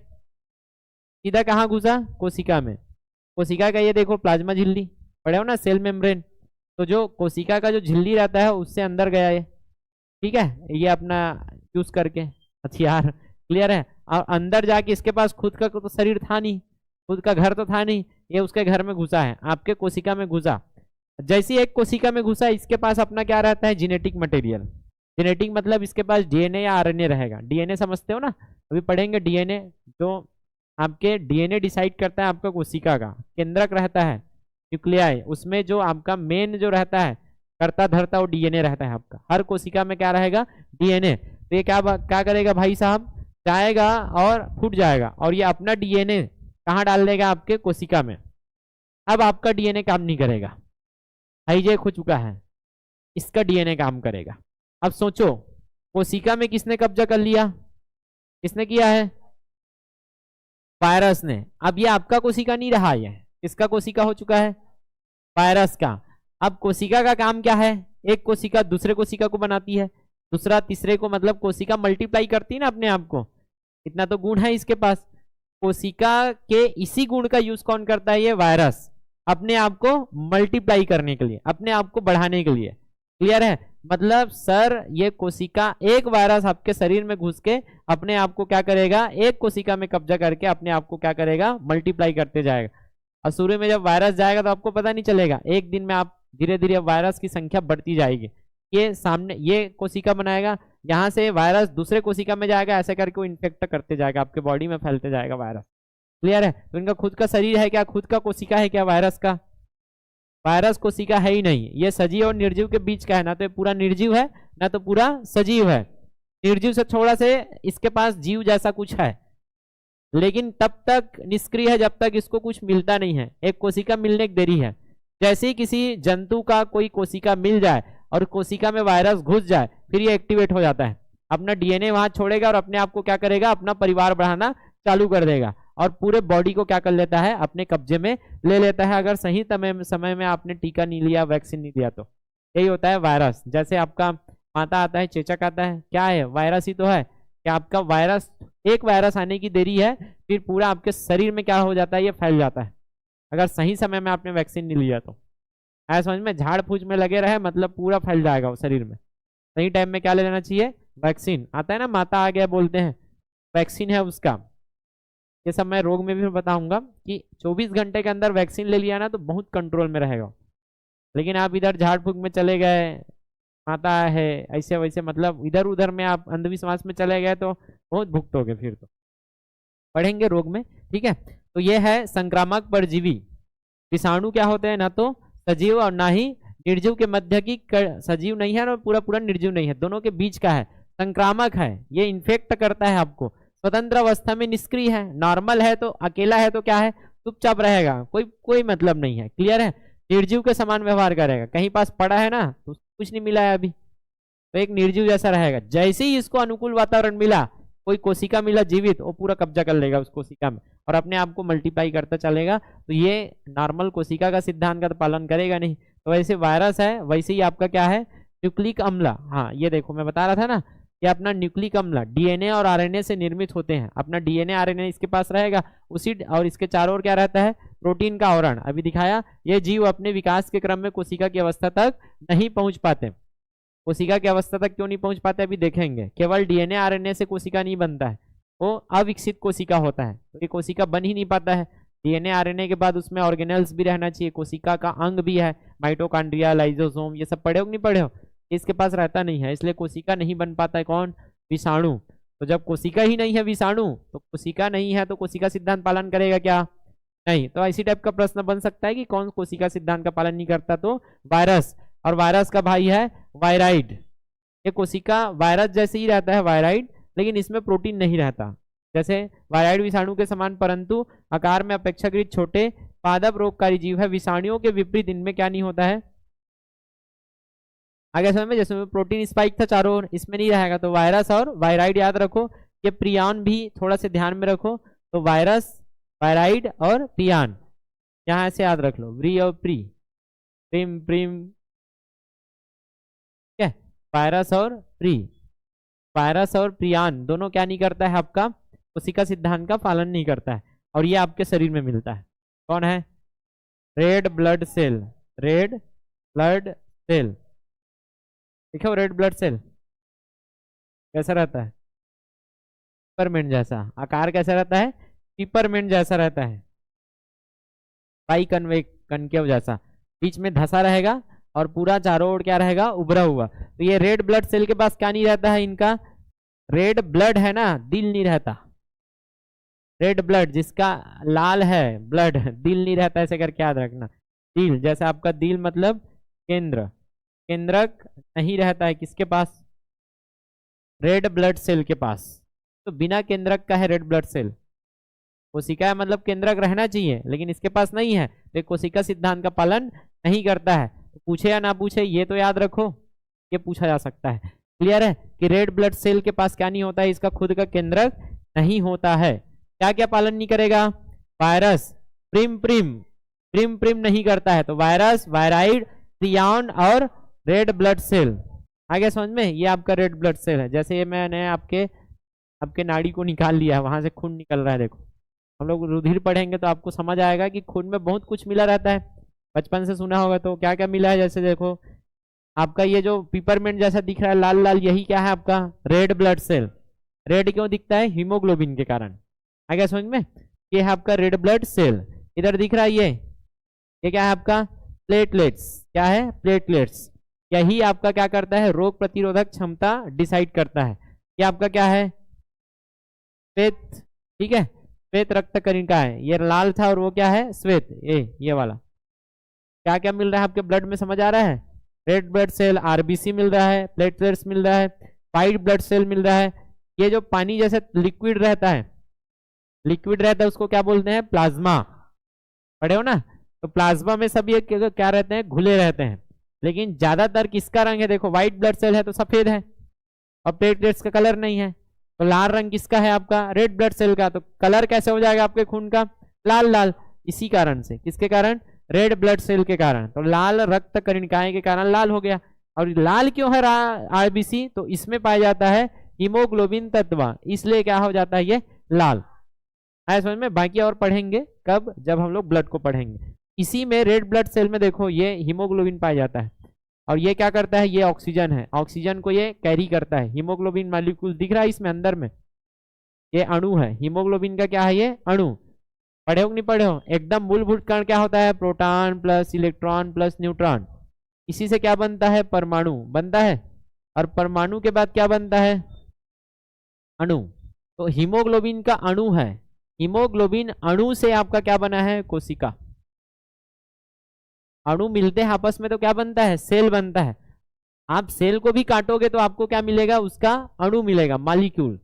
सीधा कहाँ घुसा? कोशिका में। कोशिका का ये देखो प्लाज्मा झिल्ली, पढ़े हो ना, सेल मेम्ब्रेन, तो जो कोशिका का जो झिल्ली रहता है उससे अंदर गया ये, ठीक है, ये अपना यूज करके हथियार, क्लियर है। और अंदर जाके इसके पास खुद का तो शरीर था नहीं, खुद का घर तो था नहीं, ये उसके घर में घुसा है, आपके कोशिका में घुसा। जैसे एक कोशिका में घुसा, इसके पास अपना क्या रहता है? Genetic material. जेनेटिक मतलब इसके पास DNA या RNA रहेगा। DNA समझते हो ना, अभी पढ़ेंगे DNA, जो आपके DNA डिसाइड करता है आपका कोशिका का, केंद्रक रहता है, न्यूक्लियाई, उसमें जो आपका मेन जो रहता है करता धरता, वो DNA रहता है आपका। हर कोशिका में क्या रहेगा? DNA। तो ये क्या करेगा भाई साहब? जाएगा और फूट जाएगा, और ये अपना DNA कहाँ डाल देगा? आपके कोशिका में। अब आपका DNA काम नहीं करेगा, हाईजैक हो चुका है, इसका DNA काम करेगा। अब सोचो कोशिका में किसने कब्जा कर लिया? किसने किया है? वायरस ने। अब ये आपका कोशिका नहीं रहा, ये किसका कोशिका हो चुका है? वायरस का। अब कोशिका का काम क्या है? एक कोशिका दूसरे कोशिका को बनाती है, दूसरा तीसरे को, मतलब कोशिका मल्टीप्लाई करती है ना अपने आप को, इतना तो गुण है इसके पास। कोशिका के इसी गुण का यूज कौन करता है? ये वायरस। अपने आप को मल्टीप्लाई करने के लिए, अपने आप को बढ़ाने के लिए। क्लियर है? मतलब सर ये कोशिका, एक वायरस आपके शरीर में घुस के अपने आप को क्या करेगा, एक कोशिका में कब्जा करके अपने आप को क्या करेगा, मल्टीप्लाई करते जाएगा। और शुरू में जब वायरस जाएगा तो आपको पता नहीं चलेगा, एक दिन में आप धीरे धीरे वायरस की संख्या बढ़ती जाएगी। ये सामने ये कोशिका बनाएगा, यहाँ से वायरस दूसरे कोशिका में जाएगा, ऐसे करके वो इन्फेक्ट करते जाएगा, आपके बॉडी में फैलते जाएगा वायरस। क्लियर है? तो इनका खुद का शरीर है क्या, खुद का कोशिका है क्या वायरस का? वायरस कोशिका है ही नहीं। ये सजीव और निर्जीव के बीच का है, ना तो पूरा निर्जीव है ना तो पूरा सजीव है। निर्जीव से थोड़ा से इसके पास जीव जैसा कुछ है, लेकिन तब तक निष्क्रिय है जब तक इसको कुछ मिलता नहीं है। एक कोशिका मिलने की देरी है। जैसे ही किसी जंतु का कोई कोशिका मिल जाए और कोशिका में वायरस घुस जाए, फिर ये एक्टिवेट हो जाता है, अपना डीएनए वहां छोड़ेगा और अपने आप को क्या करेगा, अपना परिवार बढ़ाना चालू कर देगा और पूरे बॉडी को क्या कर लेता है, अपने कब्जे में ले लेता है। अगर सही समय में आपने टीका नहीं लिया, वैक्सीन नहीं दिया, तो यही होता है वायरस। जैसे आपका माता आता है, चेचक आता है, क्या है, वायरस ही तो है। क्या आपका वायरस, एक वायरस आने की देरी है, फिर पूरा आपके शरीर में क्या हो जाता है, ये फैल जाता है, अगर सही समय में आपने वैक्सीन नहीं लिया तो। ऐसा समझ में, झाड़ फूछ में लगे रहे मतलब पूरा फैल जाएगा वो शरीर में। सही टाइम में क्या ले लेना चाहिए, वैक्सीन। आता है ना, माता आ गया बोलते हैं, वैक्सीन है उसका। ये सब मैं रोग में भी बताऊंगा कि 24 घंटे के अंदर वैक्सीन ले लिया ना तो बहुत कंट्रोल में रहेगा। लेकिन आप इधर झाड़ फूक में चले गए, माता है ऐसे वैसे, मतलब इधर उधर में आप अंधविश्वास में चले गए तो बहुत भुगतोगे। फिर तो पढ़ेंगे रोग में, ठीक है। तो ये है संक्रामक परजीवी। विषाणु क्या होते हैं, ना तो सजीव और ना ही निर्जीव के मध्य की, सजीव नहीं है और पूरा पूरा निर्जीव नहीं है, दोनों के बीच का है, संक्रामक है। ये इन्फेक्ट करता है आपको। स्वतंत्र अवस्था में निष्क्रिय है, नॉर्मल है तो अकेला है तो क्या है, चुपचाप रहेगा, कोई मतलब नहीं है। क्लियर है? निर्जीव के समान व्यवहार करेगा। कहीं पास पड़ा है ना तो कुछ नहीं मिला है अभी, तो एक निर्जीव जैसा रहेगा। जैसे ही इसको अनुकूल वातावरण मिला, कोई कोशिका मिला जीवित, वो पूरा कब्जा कर लेगा उस कोशिका में और अपने आप को मल्टीप्लाई करता चलेगा। तो ये नॉर्मल कोशिका का सिद्धांत का तो पालन करेगा नहीं। तो वैसे वायरस है, वैसे ही आपका क्या है, न्यूक्लिक अम्ल। हाँ ये देखो मैं बता रहा था ना, ये अपना न्यूक्लिक अम्ल डीएनए और आरएनए से निर्मित होते हैं। अपना डीएनए आरएनए इसके पास रहेगा, उसी और इसके चारों ओर क्या रहता है, प्रोटीन का आवरण। अभी दिखाया, ये जीव अपने विकास के क्रम में कोशिका की अवस्था तक नहीं पहुंच पाते। कोशिका की अवस्था तक क्यों नहीं पहुंच पाते अभी देखेंगे। केवल डीएनए आरएनए से कोशिका नहीं बनता है, वो अविकसित कोशिका होता है, तो ये कोशिका बन ही नहीं पाता है। डीएनए आरएनए के बाद उसमें ऑर्गेनल्स भी रहना चाहिए, कोशिका का अंग भी है, माइटोकॉन्ड्रिया, लाइसोसोम, ये सब पढ़े हो कि नहीं पढ़े हो, इसके पास रहता नहीं है, इसलिए कोशिका नहीं बन पाता है। कौन, विषाणु। तो जब कोशिका ही नहीं है विषाणु, तो कोशिका नहीं है तो कोशिका सिद्धांत पालन करेगा क्या, नहीं। तो इसी टाइप का प्रश्न बन सकता है कि कौन कोशिका सिद्धांत का पालन नहीं करता, तो वायरस। और वायरस का भाई है वायराइड। ये कोशिका वायरस जैसे ही रहता है वायराइड, लेकिन इसमें प्रोटीन नहीं रहता। जैसे वायराइड विषाणु के समान परंतु आकार में अपेक्षाकृत छोटे पादप रोगकारी जीव है। विषाणुओं के विपरीत इनमें क्या नहीं होता है, आगे समय में जैसे प्रोटीन स्पाइक था चारों ओर, इसमें नहीं रहेगा। तो वायरस और वायराइड याद रखो। ये प्रियान भी थोड़ा से ध्यान में रखो। तो वायरस, वायराइड और प्रियान, यहाँ ऐसे याद रख लो, व्री और प्री, प्रिम प्रिम, ठीक है। वायरस और प्री, वायरस और प्रियान दोनों क्या नहीं करता है, आपका कोशिका सिद्धांत का पालन नहीं करता है, और ये आपके शरीर में मिलता है। कौन है, red blood cell, red blood cell. देखो रेड ब्लड सेल कैसा रहता है, पिपरमेंट जैसा। आकार कैसा रहता है, पिपरमेंट जैसा रहता है, बाई कनकेव जैसा, बीच में धसा रहेगा और पूरा चारों ओर क्या रहेगा, उभरा हुआ। तो ये रेड ब्लड सेल के पास क्या नहीं रहता है, इनका रेड ब्लड है ना, दिल नहीं रहता। रेड ब्लड जिसका लाल है ब्लड, दिल नहीं रहता, ऐसे करके याद रखना। दिल जैसे आपका दिल मतलब केंद्र, केंद्रक नहीं रहता है किसके पास, रेड ब्लड सेल के पास। तो बिना केंद्रक का है रेड ब्लड सेल। कोशिका मतलब केंद्रक रहना चाहिए, लेकिन इसके पास नहीं है, तो कोशिका सिद्धांत का पालन नहीं करता है। तो पूछे या ना पूछे ये तो याद रखो, ये पूछा जा सकता है। क्लियर है कि रेड ब्लड सेल के पास क्या नहीं होता है, इसका खुद का केंद्रक नहीं होता है। क्या क्या पालन नहीं करेगा, virus, prim prim, prim prim नहीं करता है। तो वायरस, वायराइड, प्रियान और रेड ब्लड सेल। आगे समझ में, ये आपका रेड ब्लड सेल है। जैसे ये मैंने आपके नाड़ी को निकाल लिया है, वहां से खून निकल रहा है। देखो हम लोग रुधिर पढ़ेंगे तो आपको समझ आएगा कि खून में बहुत कुछ मिला रहता है। बचपन से सुना होगा। तो क्या क्या मिला है, जैसे देखो आपका ये जो पिपरमेंट जैसा दिख रहा है लाल लाल, यही क्या है आपका रेड ब्लड सेल। रेड क्यों दिखता है? हीमोग्लोबिन के कारण। आ गया समझ में? ये है आपका रेड ब्लड सेल। इधर दिख रहा है ये क्या है आपका प्लेटलेट्स। क्या है? प्लेटलेट्स। यही आपका क्या करता है? रोग प्रतिरोधक क्षमता डिसाइड करता है। ये आपका क्या है? श्वेत। ठीक है, श्वेत रक्त कणिका है। ये लाल था और वो क्या है? श्वेत। ये वाला क्या क्या मिल रहा है आपके ब्लड में, समझ आ रहा है? रेड ब्लड सेल, आरबीसी मिल रहा है, प्लेटलेट्स मिल रहा है, व्हाइट ब्लड सेल मिल रहा है। ये जो पानी जैसे लिक्विड रहता है, उसको क्या बोलते हैं? प्लाज्मा। पढ़े हो ना? तो प्लाज्मा में सब ये क्या रहते हैं? घुले रहते हैं। लेकिन ज्यादातर किसका रंग है? देखो व्हाइट ब्लड सेल है तो सफेद है, और प्लेटलेट्स का कलर नहीं है। तो लाल रंग किसका है? आपका रेड ब्लड सेल का। तो कलर कैसे हो जाएगा आपके खून का? लाल लाल। इसी कारण से, किसके कारण? रेड ब्लड सेल के कारण। तो लाल रक्त कणिकाएं के कारण लाल हो गया। और लाल क्यों है आरबीसी? तो इसमें पाया जाता है हीमोग्लोबिन तत्व, इसलिए क्या हो जाता है? ये लाल। आया समझ में? बाकी और पढ़ेंगे कब? जब हम लोग ब्लड को पढ़ेंगे। इसी में रेड ब्लड सेल में देखो ये हीमोग्लोबिन पाया जाता है, और ये क्या करता है? ये ऑक्सीजन है, ऑक्सीजन को ये कैरी करता है। हीमोग्लोबिन मॉलिक्यूल दिख रहा है इसमें अंदर में, ये अणु है हीमोग्लोबिन का। क्या है? ये अणु। पढ़े हो कि नहीं पढ़े हो? एकदम मूलभूत कण क्या होता है? Proton plus electron plus neutron. इसी से क्या बनता है? परमाणु बनता है। और परमाणु के बाद क्या बनता है? अणु। तो हीमोग्लोबिन का अणु है। हीमोग्लोबिन अणु से आपका क्या बना है? कोशिका। अणु मिलते हैं आपस में तो क्या बनता है? सेल बनता है। आप सेल को भी काटोगे तो आपको क्या मिलेगा? उसका अणु मिलेगा, मॉलिक्यूल।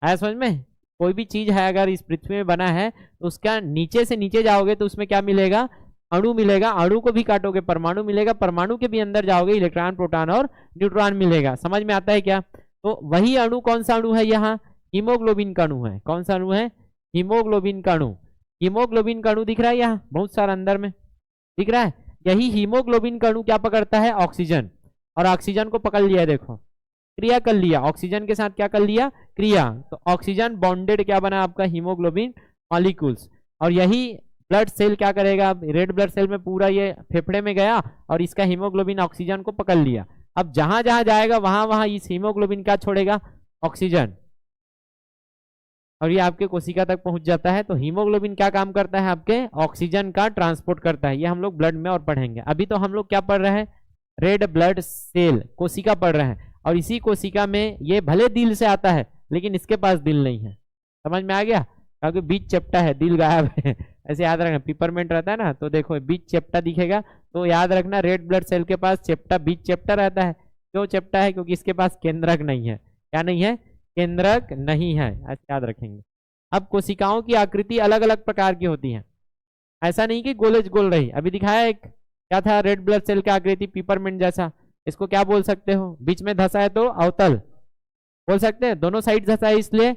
आया समझ में? कोई भी चीज है अगर इस पृथ्वी में बना है तो उसका नीचे से नीचे जाओगे तो उसमें क्या मिलेगा? अणु मिलेगा। अणु को भी काटोगे, परमाणु मिलेगा। परमाणु के भी अंदर जाओगे, इलेक्ट्रॉन प्रोटॉन और न्यूट्रॉन मिलेगा। समझ में आता है क्या? तो वही अणु कौन सा अणु है? यहाँ हीमोग्लोबिन का अणु है। कौन सा अणु है? हीमोग्लोबिन का अणु। हीमोग्लोबिन का अणु दिख रहा है यहाँ बहुत सारा अंदर में, दिख रहा है? यही हीमोग्लोबिन का अणु क्या पकड़ता है? ऑक्सीजन। और ऑक्सीजन को पकड़ लिया है, देखो क्रिया कर लिया ऑक्सीजन के साथ। क्या कर लिया? क्रिया। तो ऑक्सीजन बॉन्डेड क्या बना आपका? Haemoglobin molecules. और यही ब्लड सेल क्या करेगा? रेड ब्लड सेल में पूरा ये फेफड़े में गया और इसका हीमोग्लोबिन ऑक्सीजन को पकड़ लिया। अब जहां जहां जाएगा वहां वहां इस हीमोग्लोबिन क्या छोड़ेगा? ऑक्सीजन। और ये आपके कोशिका तक पहुंच जाता है। तो हीमोग्लोबिन क्या काम करता है? आपके ऑक्सीजन का ट्रांसपोर्ट करता है। ये हम लोग ब्लड में और पढ़ेंगे। अभी तो हम लोग क्या पढ़ रहे हैं? रेड ब्लड सेल, कोशिका पढ़ रहे हैं। और इसी कोशिका में ये भले दिल से आता है लेकिन इसके पास दिल नहीं है। समझ में आ गया? क्योंकि बीच चपटा है, दिल गायब है। ऐसे याद रखना, पिपरमेंट रहता है ना तो देखो बीच चपटा दिखेगा तो याद रखना रेड ब्लड सेल के पास चपटा, बीच चपटा रहता है। क्यों चपटा है? क्योंकि इसके पास केंद्रक नहीं है। क्या नहीं है? केंद्रक नहीं है। ऐसे याद रखेंगे। अब कोशिकाओं की आकृति अलग अलग प्रकार की होती है, ऐसा नहीं कि गोलेज गोल रही। अभी दिखाया एक क्या था? रेड ब्लड सेल की आकृति पिपरमेंट जैसा। इसको क्या बोल सकते हो? बीच में धसा है तो अवतल बोल सकते हैं। दोनों साइड धसा है इसलिए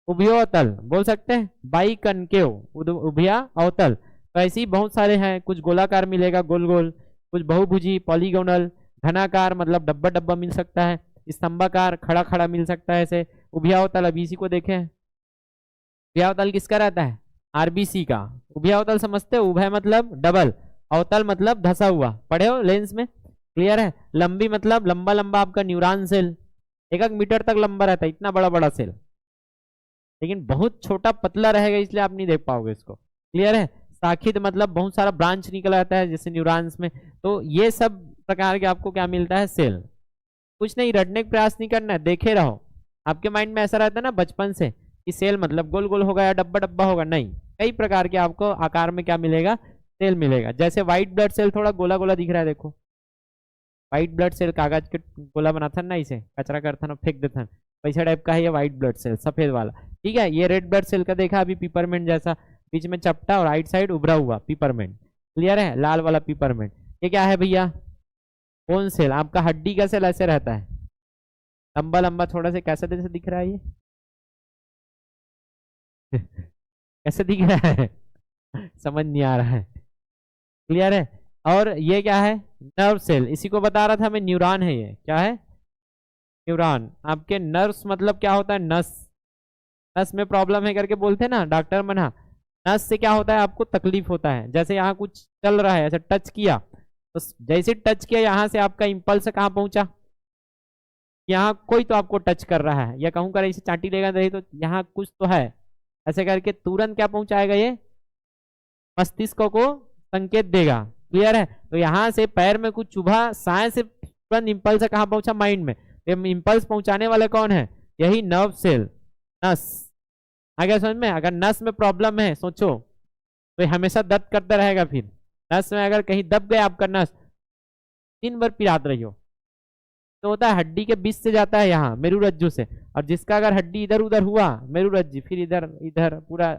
उभयोतल बोल सकते हैं। बाई कनकेव, उभया अवतल। तो ऐसे ही बहुत सारे हैं। कुछ गोलाकार मिलेगा गोल गोल, कुछ बहुभुजी पॉलीगोनल, घनाकार मतलब डब्बा डब्बा मिल सकता है, स्तंभाकार खड़ा खड़ा मिल सकता है। ऐसे उभयावतल, अभी इसी को देखें। उभयावतल किसका रहता है? आरबीसी का। उभयावतल समझते हो? उभय मतलब डबल, अवतल मतलब धसा हुआ। पढ़े हो लेंस में? क्लियर है? लंबी मतलब लंबा लंबा आपका न्यूरॉन सेल 1 मीटर तक लंबा रहता है, इतना बड़ा बड़ा सेल। लेकिन बहुत छोटा पतला रहेगा इसलिए आप नहीं देख पाओगे इसको। क्लियर है? शाखित मतलब बहुत सारा ब्रांच निकल आता है जैसे न्यूरॉन्स में। तो ये सब प्रकार के आपको क्या मिलता है? सेल। कुछ नहीं, रटने का प्रयास नहीं करना है, देखे रहो। आपके माइंड में ऐसा रहता है ना बचपन से कि सेल मतलब गोल गोल होगा या डब्बा डब्बा होगा। नहीं, कई प्रकार के आपको आकार में क्या मिलेगा? सेल मिलेगा। जैसे व्हाइट ब्लड सेल थोड़ा गोला गोला दिख रहा है, देखो व्हाइट ब्लड सेल कागज के गोला बनाता ना, इसे कचरा करता ना फेंक देता, वैसा टाइप का है ये व्हाइट ब्लड सेल, सफेद वाला। ठीक है? ये रेड ब्लड सेल का देखा अभी पिपरमेंट जैसा, बीच में चपटा और राइट साइड उभरा हुआ पिपरमेंट। क्लियर है? लाल वाला पिपरमेंट। ये क्या है भैया? कौन सेल? आपका हड्डी का सेल ऐसे रहता है, लंबा लंबा थोड़ा सा। कैसा जैसे दिख रहा है ये? कैसे दिख रहा है? समझ नहीं आ रहा है। क्लियर है? और ये क्या है? Nerve cell. इसी को बता रहा था मैं, न्यूरॉन है ये। क्या है? न्यूरॉन। आपके नर्व्स मतलब क्या होता है? नस। नस में प्रॉब्लम है करके बोलते हैं ना डॉक्टर मना, नस से क्या होता है, आपको तकलीफ होता है। जैसे यहाँ कुछ चल रहा है, ऐसे टच किया, तो जैसे टच किया यहाँ से आपका इम्पल्स कहाँ पहुंचा, यहाँ कोई तो आपको टच कर रहा है, या कहूँ कर ऐसे चांटी लेगा नहीं तो यहाँ कुछ तो है, ऐसे करके तुरंत क्या पहुंचाएगा, ये मस्तिष्क को संकेत देगा। क्लियर है। तो यहाँ से पैर में कुछ चुभा, साइंस से तुरंत इम्पल्स कहाँ पहुंचा, माइंड में। इम्पल्स पहुंचाने वाला कौन है, यही नर्व सेल, नस। आगे समझ में। अगर नस में प्रॉब्लम है, सोचो, तो हमेशा दर्द करता रहेगा। फिर नस में अगर कहीं दब गया आपका नस, दिन भर पिरात रही हो, तो होता है हड्डी के बीच से जाता है यहाँ मेरुरज्जु से, और जिसका अगर हड्डी इधर उधर हुआ, मेरुरज्जु फिर इधर इधर पूरा,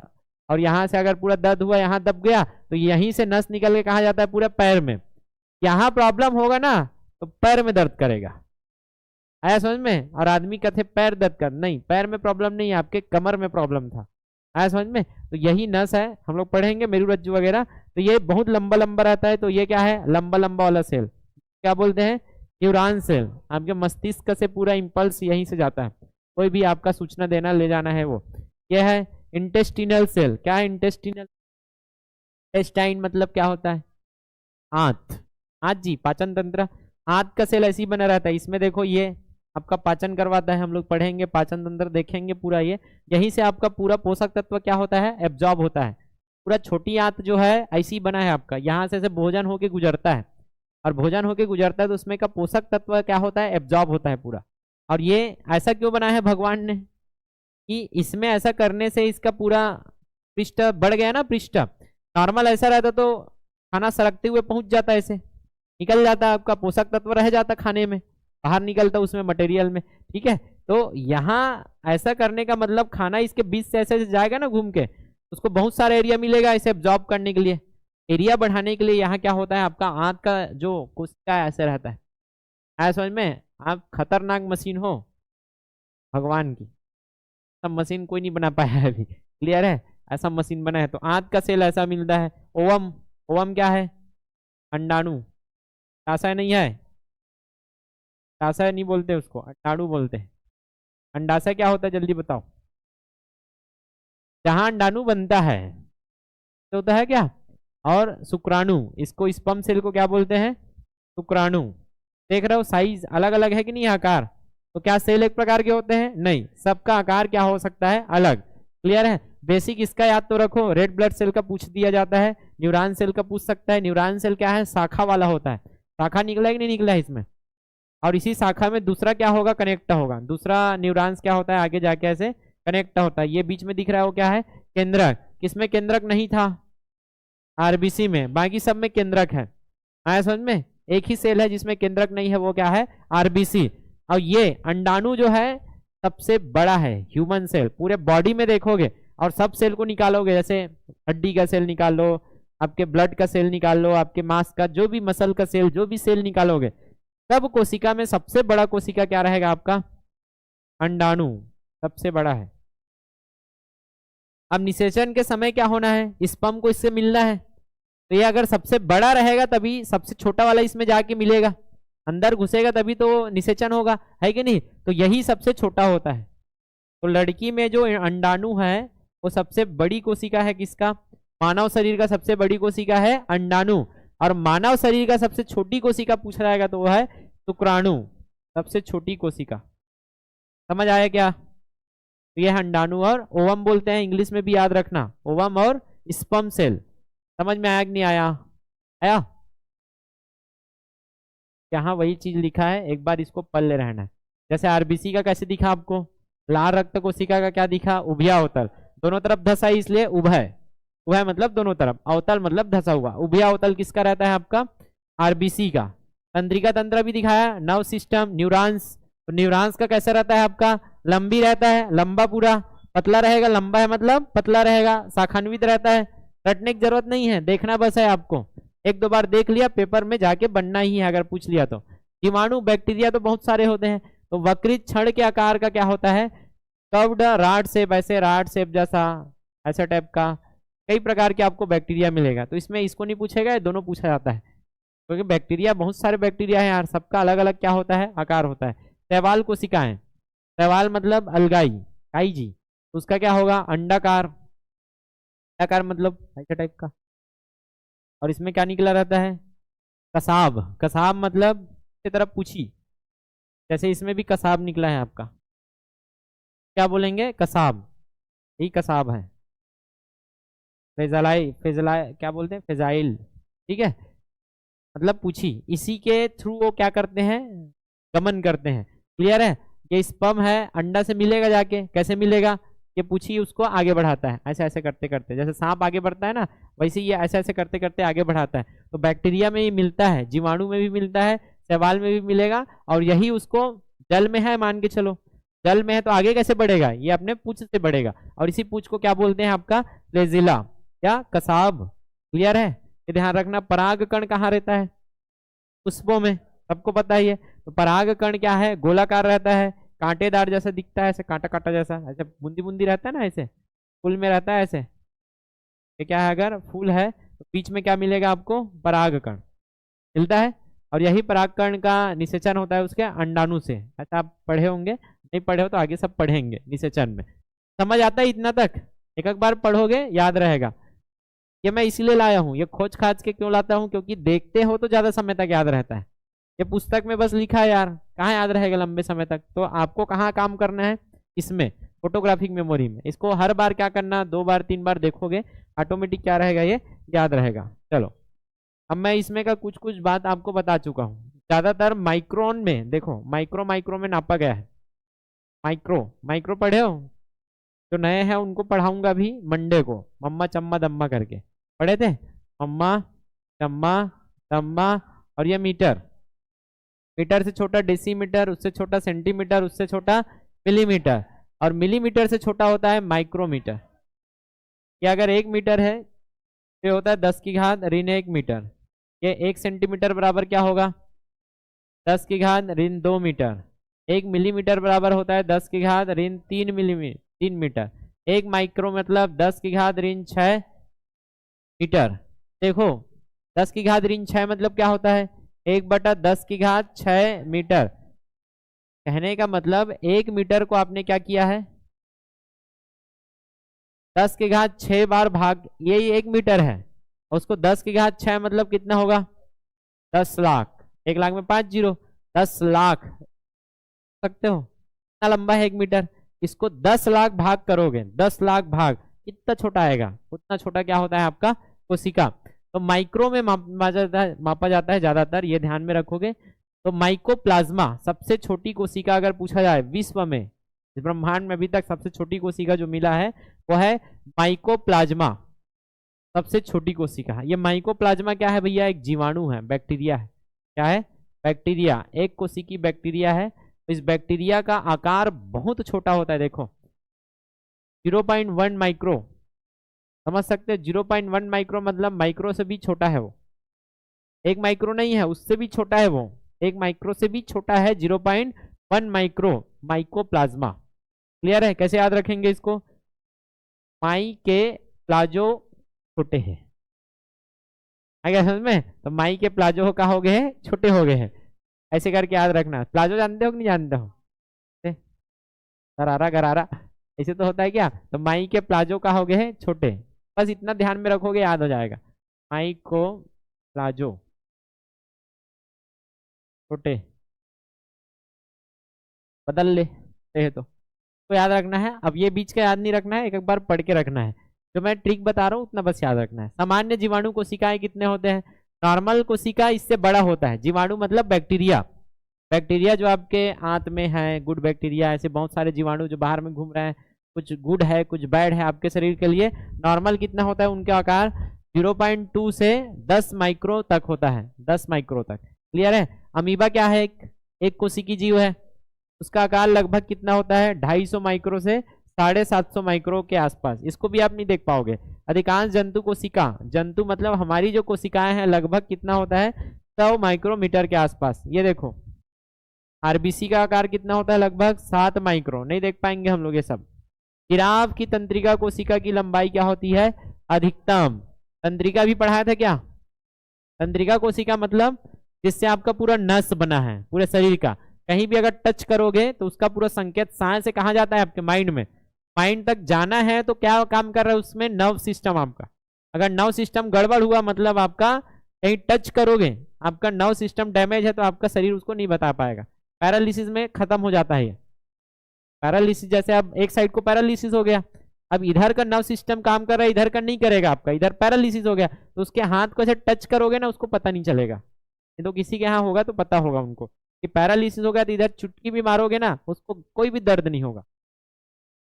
और यहाँ से अगर पूरा दर्द हुआ, यहाँ दब गया, तो यहीं से नस निकल के कहा जाता है पूरा पैर में। यहाँ प्रॉब्लम होगा ना, तो पैर में दर्द करेगा। आया समझ में। और आदमी कहते पैर दर्द कर, नहीं, पैर में प्रॉब्लम नहीं है, आपके कमर में प्रॉब्लम था। आया समझ में। तो यही नस है, हम लोग पढ़ेंगे मेरुरज्जु वगैरह। तो ये बहुत लंबा लंबा रहता है, तो ये क्या है, लंबा लंबा वाला सेल, क्या बोलते हैं, न्यूरॉन सेल। आपके मस्तिष्क से पूरा इंपल्स यहीं से जाता है, कोई भी आपका सूचना देना ले जाना है वो। यह है इंटेस्टिनल सेल। क्या है इंटेस्टिनल, इंटेस्टाइन मतलब क्या होता है, आंत। आंत जी, पाचन तंत्र। आंत का सेल ऐसे ही बना रहता है, इसमें देखो ये आपका पाचन करवाता है, हम लोग पढ़ेंगे पाचन तंत्र, देखेंगे पूरा ये। यहीं से आपका पूरा पोषक तत्व क्या होता है, एब्जॉर्ब होता है। पूरा छोटी आंत जो है ऐसी बना है आपका, यहाँ से भोजन होके गुजरता है, और भोजन होके गुजरता है तो उसमें का पोषक तत्व क्या होता है, एब्जॉर्ब होता है पूरा। और ये ऐसा क्यों बनाया है भगवान ने, कि इसमें ऐसा करने से इसका पूरा पृष्ठ बढ़ गया ना, पृष्ठ। नॉर्मल ऐसा रहता तो खाना सड़कते हुए पहुंच जाता, ऐसे निकल जाता, आपका पोषक तत्व रह जाता खाने में, बाहर निकलता उसमें मटेरियल में। ठीक है। तो यहाँ ऐसा करने का मतलब खाना इसके बीच से ऐसे जाएगा ना घूम के, उसको बहुत सारा एरिया मिलेगा इसे एब्जॉर्ब करने के लिए। एरिया बढ़ाने के लिए यहाँ क्या होता है, आपका आंत का जो कोशिका ऐसे रहता है। ऐसा समझ में। आप खतरनाक मशीन हो भगवान की, सब मशीन कोई नहीं बना पाया है अभी। क्लियर है। ऐसा मशीन बना है। तो आंत का सेल ऐसा मिलता है। ओवम, ओवम क्या है, अंडाणु। अंडाशय नहीं है, अंडाशय नहीं बोलते उसको, अंडाणु बोलते हैं। अंडाशय क्या होता है जल्दी बताओ, जहां अंडाणु बनता है तो होता है क्या, और शुक्राणु, इसको स्पर्म सेल को क्या बोलते हैं, शुक्राणु। देख रहे हो साइज अलग अलग है कि नहीं, आकार। तो क्या सेल एक प्रकार के होते हैं, नहीं, सबका आकार क्या हो सकता है, अलग। क्लियर है। बेसिक इसका याद तो रखो, रेड ब्लड सेल का पूछ दिया जाता है, न्यूरॉन सेल का पूछ सकता है। न्यूरॉन सेल क्या है, शाखा वाला होता है। शाखा निकला है कि नहीं निकला है इसमें, और इसी शाखा में दूसरा क्या होगा, कनेक्ट होगा। दूसरा न्यूरॉन्स क्या होता है, आगे जाके ऐसे कनेक्ट होता है। ये बीच में दिख रहा है वो क्या है, केंद्रक। किसमें केंद्रक नहीं था, आरबीसी में, बाकी सब में केंद्रक है। आया समझ में। एक ही सेल है जिसमें केंद्रक नहीं है, वो क्या है, आरबीसी। और ये अंडाणु जो है सबसे बड़ा है ह्यूमन सेल। पूरे बॉडी में देखोगे और सब सेल को निकालोगे, जैसे हड्डी का सेल निकाल लो, आपके ब्लड का सेल निकाल लो, आपके मांस का जो भी मसल का सेल, जो भी सेल निकालोगे, सब कोशिका में सबसे बड़ा कोशिका क्या रहेगा आपका, अंडाणु सबसे बड़ा है। अब निषेचन के समय क्या होना है, स्पर्म को इससे मिलना है, तो ये अगर सबसे बड़ा रहेगा तभी सबसे छोटा वाला इसमें जाके मिलेगा, अंदर घुसेगा तभी तो निषेचन होगा, है कि नहीं। तो यही सबसे छोटा होता है। तो लड़की में जो अंडाणु है वो सबसे बड़ी कोशिका है किसका, मानव शरीर का सबसे बड़ी कोशिका है अंडाणु। और मानव शरीर का सबसे छोटी कोशिका पूछा जाएगा तो वो है शुक्राणु, सबसे छोटी कोशिका। समझ आया क्या। तो यह अंडाणु और ओवम बोलते हैं, इंग्लिश में भी याद रखना, ओवम और स्पर्म सेल। समझ में आया कि नहीं आया, आया। यहाँ वही चीज लिखा है, एक बार इसको पढ़ ले रहना है। जैसे आरबीसी का कैसे दिखा आपको, लाल रक्त कोशिका का क्या दिखा, उभया अवतल, दोनों तरफ धसा है इसलिए उभय, उभय मतलब दोनों तरफ, अवतल मतलब धसा हुआ। उभया अवतल किसका रहता है आपका, आरबीसी का। तंत्रिका तंत्र भी दिखाया, नर्व सिस्टम, न्यूरॉन्स। तो न्यूरॉन्स का कैसा रहता है आपका, लंबी रहता है, लंबा पूरा, पतला रहेगा, लंबा है मतलब पतला रहेगा, शाखान्वित रहता है। रटने की जरूरत नहीं है, देखना बस है आपको, एक दो बार देख लिया, पेपर में जाके बनना ही है अगर पूछ लिया तो। जीवाणु बैक्टीरिया तो बहुत सारे होते हैं। तो वक्रित छड़ के आकार का क्या होता है, कर्व्ड राड शेप, ऐसे राड शेप जैसा, ऐसा टाइप का कई प्रकार के आपको बैक्टीरिया मिलेगा। तो इसमें इसको नहीं पूछेगा, दोनों पूछा जाता है, क्योंकि बैक्टीरिया बहुत सारे बैक्टीरिया है यार, सबका अलग अलग क्या होता है, आकार होता है। शैवाल कोशिकाएं, शैवाल मतलब अलगाई, काई जी, उसका क्या होगा, अंडाकार। अंडाकार मतलब ऐसे टाइप का। और इसमें क्या निकला रहता है? कसाब। कसाब मतलब की तरफ पूछी, जैसे इसमें भी कसाब निकला है आपका, क्या बोलेंगे? कसाब। यही कसाब है। फेजलाई, फेजलाई क्या बोलते हैं? फेजाइल। ठीक है, मतलब पूछी। इसी के थ्रू वो क्या करते हैं? गमन करते हैं। क्लियर है? ये स्पर्म है, अंडा से मिलेगा जाके, कैसे मिलेगा? ये पूछी उसको आगे बढ़ाता है, ऐसे ऐसे करते करते, जैसे सांप आगे बढ़ता है ना, वैसे ये ऐसे ऐसे करते करते आगे बढ़ाता है। तो बैक्टीरिया में ये मिलता है, जीवाणु में भी मिलता है, शैवाल में भी मिलेगा, और यही उसको जल में है, मान के चलो जल में है तो आगे कैसे बढ़ेगा? ये अपने पूंछ से बढ़ेगा, और इसी पूंछ को क्या बोलते हैं आपका? फ्लेजिला या कसाब। क्लियर है? ये ध्यान रखना। पराग कण कहाँ रहता है? पुष्पों में, सबको पता ही है। तो पराग कण क्या है? गोलाकार रहता है, कांटेदार जैसा दिखता है, ऐसे कांटा कांटा जैसा, ऐसे बूंदी बूंदी रहता है ना, ऐसे फूल में रहता है ऐसे। ये क्या है? अगर फूल है तो बीच में क्या मिलेगा आपको? पराग कण मिलता है, और यही परागकण का निषेचन होता है उसके अंडाणु से। ऐसा आप पढ़े होंगे, नहीं पढ़े हो तो आगे सब पढ़ेंगे निषेचन में। समझ आता है इतना तक? एक एक बार पढ़ोगे याद रहेगा। ये मैं इसलिए लाया हूँ, ये खोज खाज के क्यों लाता हूँ? क्योंकि देखते हो तो ज्यादा समय तक याद रहता है। ये पुस्तक में बस लिखा है यार, कहाँ याद रहेगा लंबे समय तक? तो आपको कहाँ काम करना है? इसमें, फोटोग्राफिक मेमोरी में। इसको हर बार क्या करना? 2 बार 3 बार देखोगे, ऑटोमेटिक क्या रहेगा? ये याद रहेगा। चलो, अब मैं इसमें का कुछ कुछ बात आपको बता चुका हूँ। ज्यादातर माइक्रोन में देखो, माइक्रो माइक्रो में नापा गया है। माइक्रो माइक्रो पढ़े हो? जो नए हैं उनको पढ़ाऊंगा भी मंडे को, मम्मा चम्मा दम्मा करके पढ़े थे। मम्मा चम्मा दम्मा। और ये मीटर, मीटर से छोटा डेसीमीटर, उससे छोटा सेंटीमीटर, उससे छोटा मिलीमीटर, और मिलीमीटर से छोटा होता है माइक्रोमीटर। ये अगर 1 मीटर है तो ये होता है 10 की घात ऋण 1 मीटर। ये 1 सेंटीमीटर बराबर क्या होगा? 10 की घात ऋण 2 मीटर। 1 मिलीमीटर बराबर होता है 10 की घात ऋण 3 मीटर। 1 माइक्रो मतलब 10 की घात ऋण 6 मीटर। देखो, 10 की घात ऋण 6 मतलब क्या होता है? 1/10 की घात 6 मीटर। कहने का मतलब 1 मीटर को आपने क्या किया है? 10 की घात 6 बार भाग, यही 1 मीटर है। उसको 10 की घात 6 मतलब कितना होगा? 10 लाख। 1 लाख में 5 जीरो, 10 लाख। सकते हो कितना लंबा है 1 मीटर? इसको 10 लाख भाग करोगे, 10 लाख भाग, कितना छोटा आएगा? उतना छोटा क्या होता है आपका? कोशिका। तो माइक्रो में मापा जाता है ज्यादातर, ये ध्यान में रखोगे। तो माइकोप्लाज्मा, सबसे छोटी कोशिका अगर पूछा जाए विश्व में, इस ब्रह्मांड में अभी तक सबसे छोटी कोशिका जो मिला है वो है माइकोप्लाज्मा। सबसे छोटी कोशिका। ये माइकोप्लाज्मा क्या है भैया? एक जीवाणु है, बैक्टीरिया है। क्या है? बैक्टीरिया, एक कोशिकी बैक्टीरिया है। तो इस बैक्टीरिया का आकार बहुत छोटा होता है। देखो 0.1 माइक्रो, समझ सकते हैं? 0.1 माइक्रो मतलब माइक्रो से भी छोटा है वो। 1 माइक्रो नहीं है, उससे भी छोटा है वो। 1 माइक्रो से भी छोटा है 0.1 माइक्रो, माइकोप्लाज्मा। क्लियर है? कैसे याद रखेंगे इसको? माई के प्लाजो छोटे हैं, आ गया समझ में? तो माई के प्लाजो का हो गए हैं, छोटे हो गए हैं। ऐसे करके याद रखना। प्लाजो जानते हो कि नहीं जानते हो? गरारा गरारा, ऐसे तो होता है क्या? तो माई के प्लाजो का हो गए हैं छोटे। बस इतना ध्यान में रखोगे, याद हो जाएगा। माई को प्लाजो छोटे, बदल ले है तो याद रखना है। अब ये बीच का याद नहीं रखना है, एक एक बार पढ़ के रखना है। जो मैं ट्रिक बता रहा हूँ उतना बस याद रखना है। सामान्य जीवाणु कोशिकाएं कितने होते हैं? नॉर्मल कोशिका इससे बड़ा होता है। जीवाणु मतलब बैक्टीरिया। बैक्टीरिया जो आपके आंत में है, गुड बैक्टीरिया, ऐसे बहुत सारे जीवाणु जो बाहर में घूम रहे हैं, कुछ गुड है कुछ बैड है आपके शरीर के लिए। नॉर्मल कितना होता है उनका आकार? 0.2 से 10 माइक्रो तक होता है, 10 माइक्रो तक। क्लियर है? अमीबा क्या है? एक कोशिकी जीव है। उसका आकार लगभग कितना होता है? 250 माइक्रो से 750 माइक्रो के आसपास। इसको भी आप नहीं देख पाओगे। अधिकांश जंतु कोशिका, जंतु मतलब हमारी जो कोशिकाएं हैं, लगभग कितना होता है? 100 माइक्रोमीटर के आसपास। ये देखो आरबीसी का आकार कितना होता है? लगभग 7 माइक्रो। नहीं देख पाएंगे हम लोग ये सब। जिराफ की तंत्रिका कोशिका की लंबाई क्या होती है? अधिकतम। तंत्रिका भी पढ़ाया था क्या? तंत्रिका कोशिका मतलब जिससे आपका पूरा नस बना है, पूरे शरीर का। कहीं भी अगर टच करोगे तो उसका पूरा संकेत सांस से कहाँ जाता है? आपके माइंड में। माइंड तक जाना है तो क्या काम कर रहा है उसमें, नर्व सिस्टम आपका। अगर नर्व सिस्टम गड़बड़ हुआ मतलब आपका कहीं टच करोगे, आपका नर्व सिस्टम डैमेज है तो आपका शरीर उसको नहीं बता पाएगा, पैरालिसिस में खत्म हो जाता है। पैरालिसिस जैसे अब एक साइड को पैरालिसिस हो गया, अब इधर का नर्व सिस्टम काम कर रहा है, इधर का नहीं करेगा, आपका इधर पैरालिसिस हो गया, तो उसके हाथ को ऐसे टच करोगे ना उसको पता नहीं चलेगा। ये तो किसी के यहाँ होगा तो पता होगा उनको कि पैरालिसिस हो गया, तो इधर चुटकी भी मारोगे ना उसको कोई भी दर्द नहीं होगा।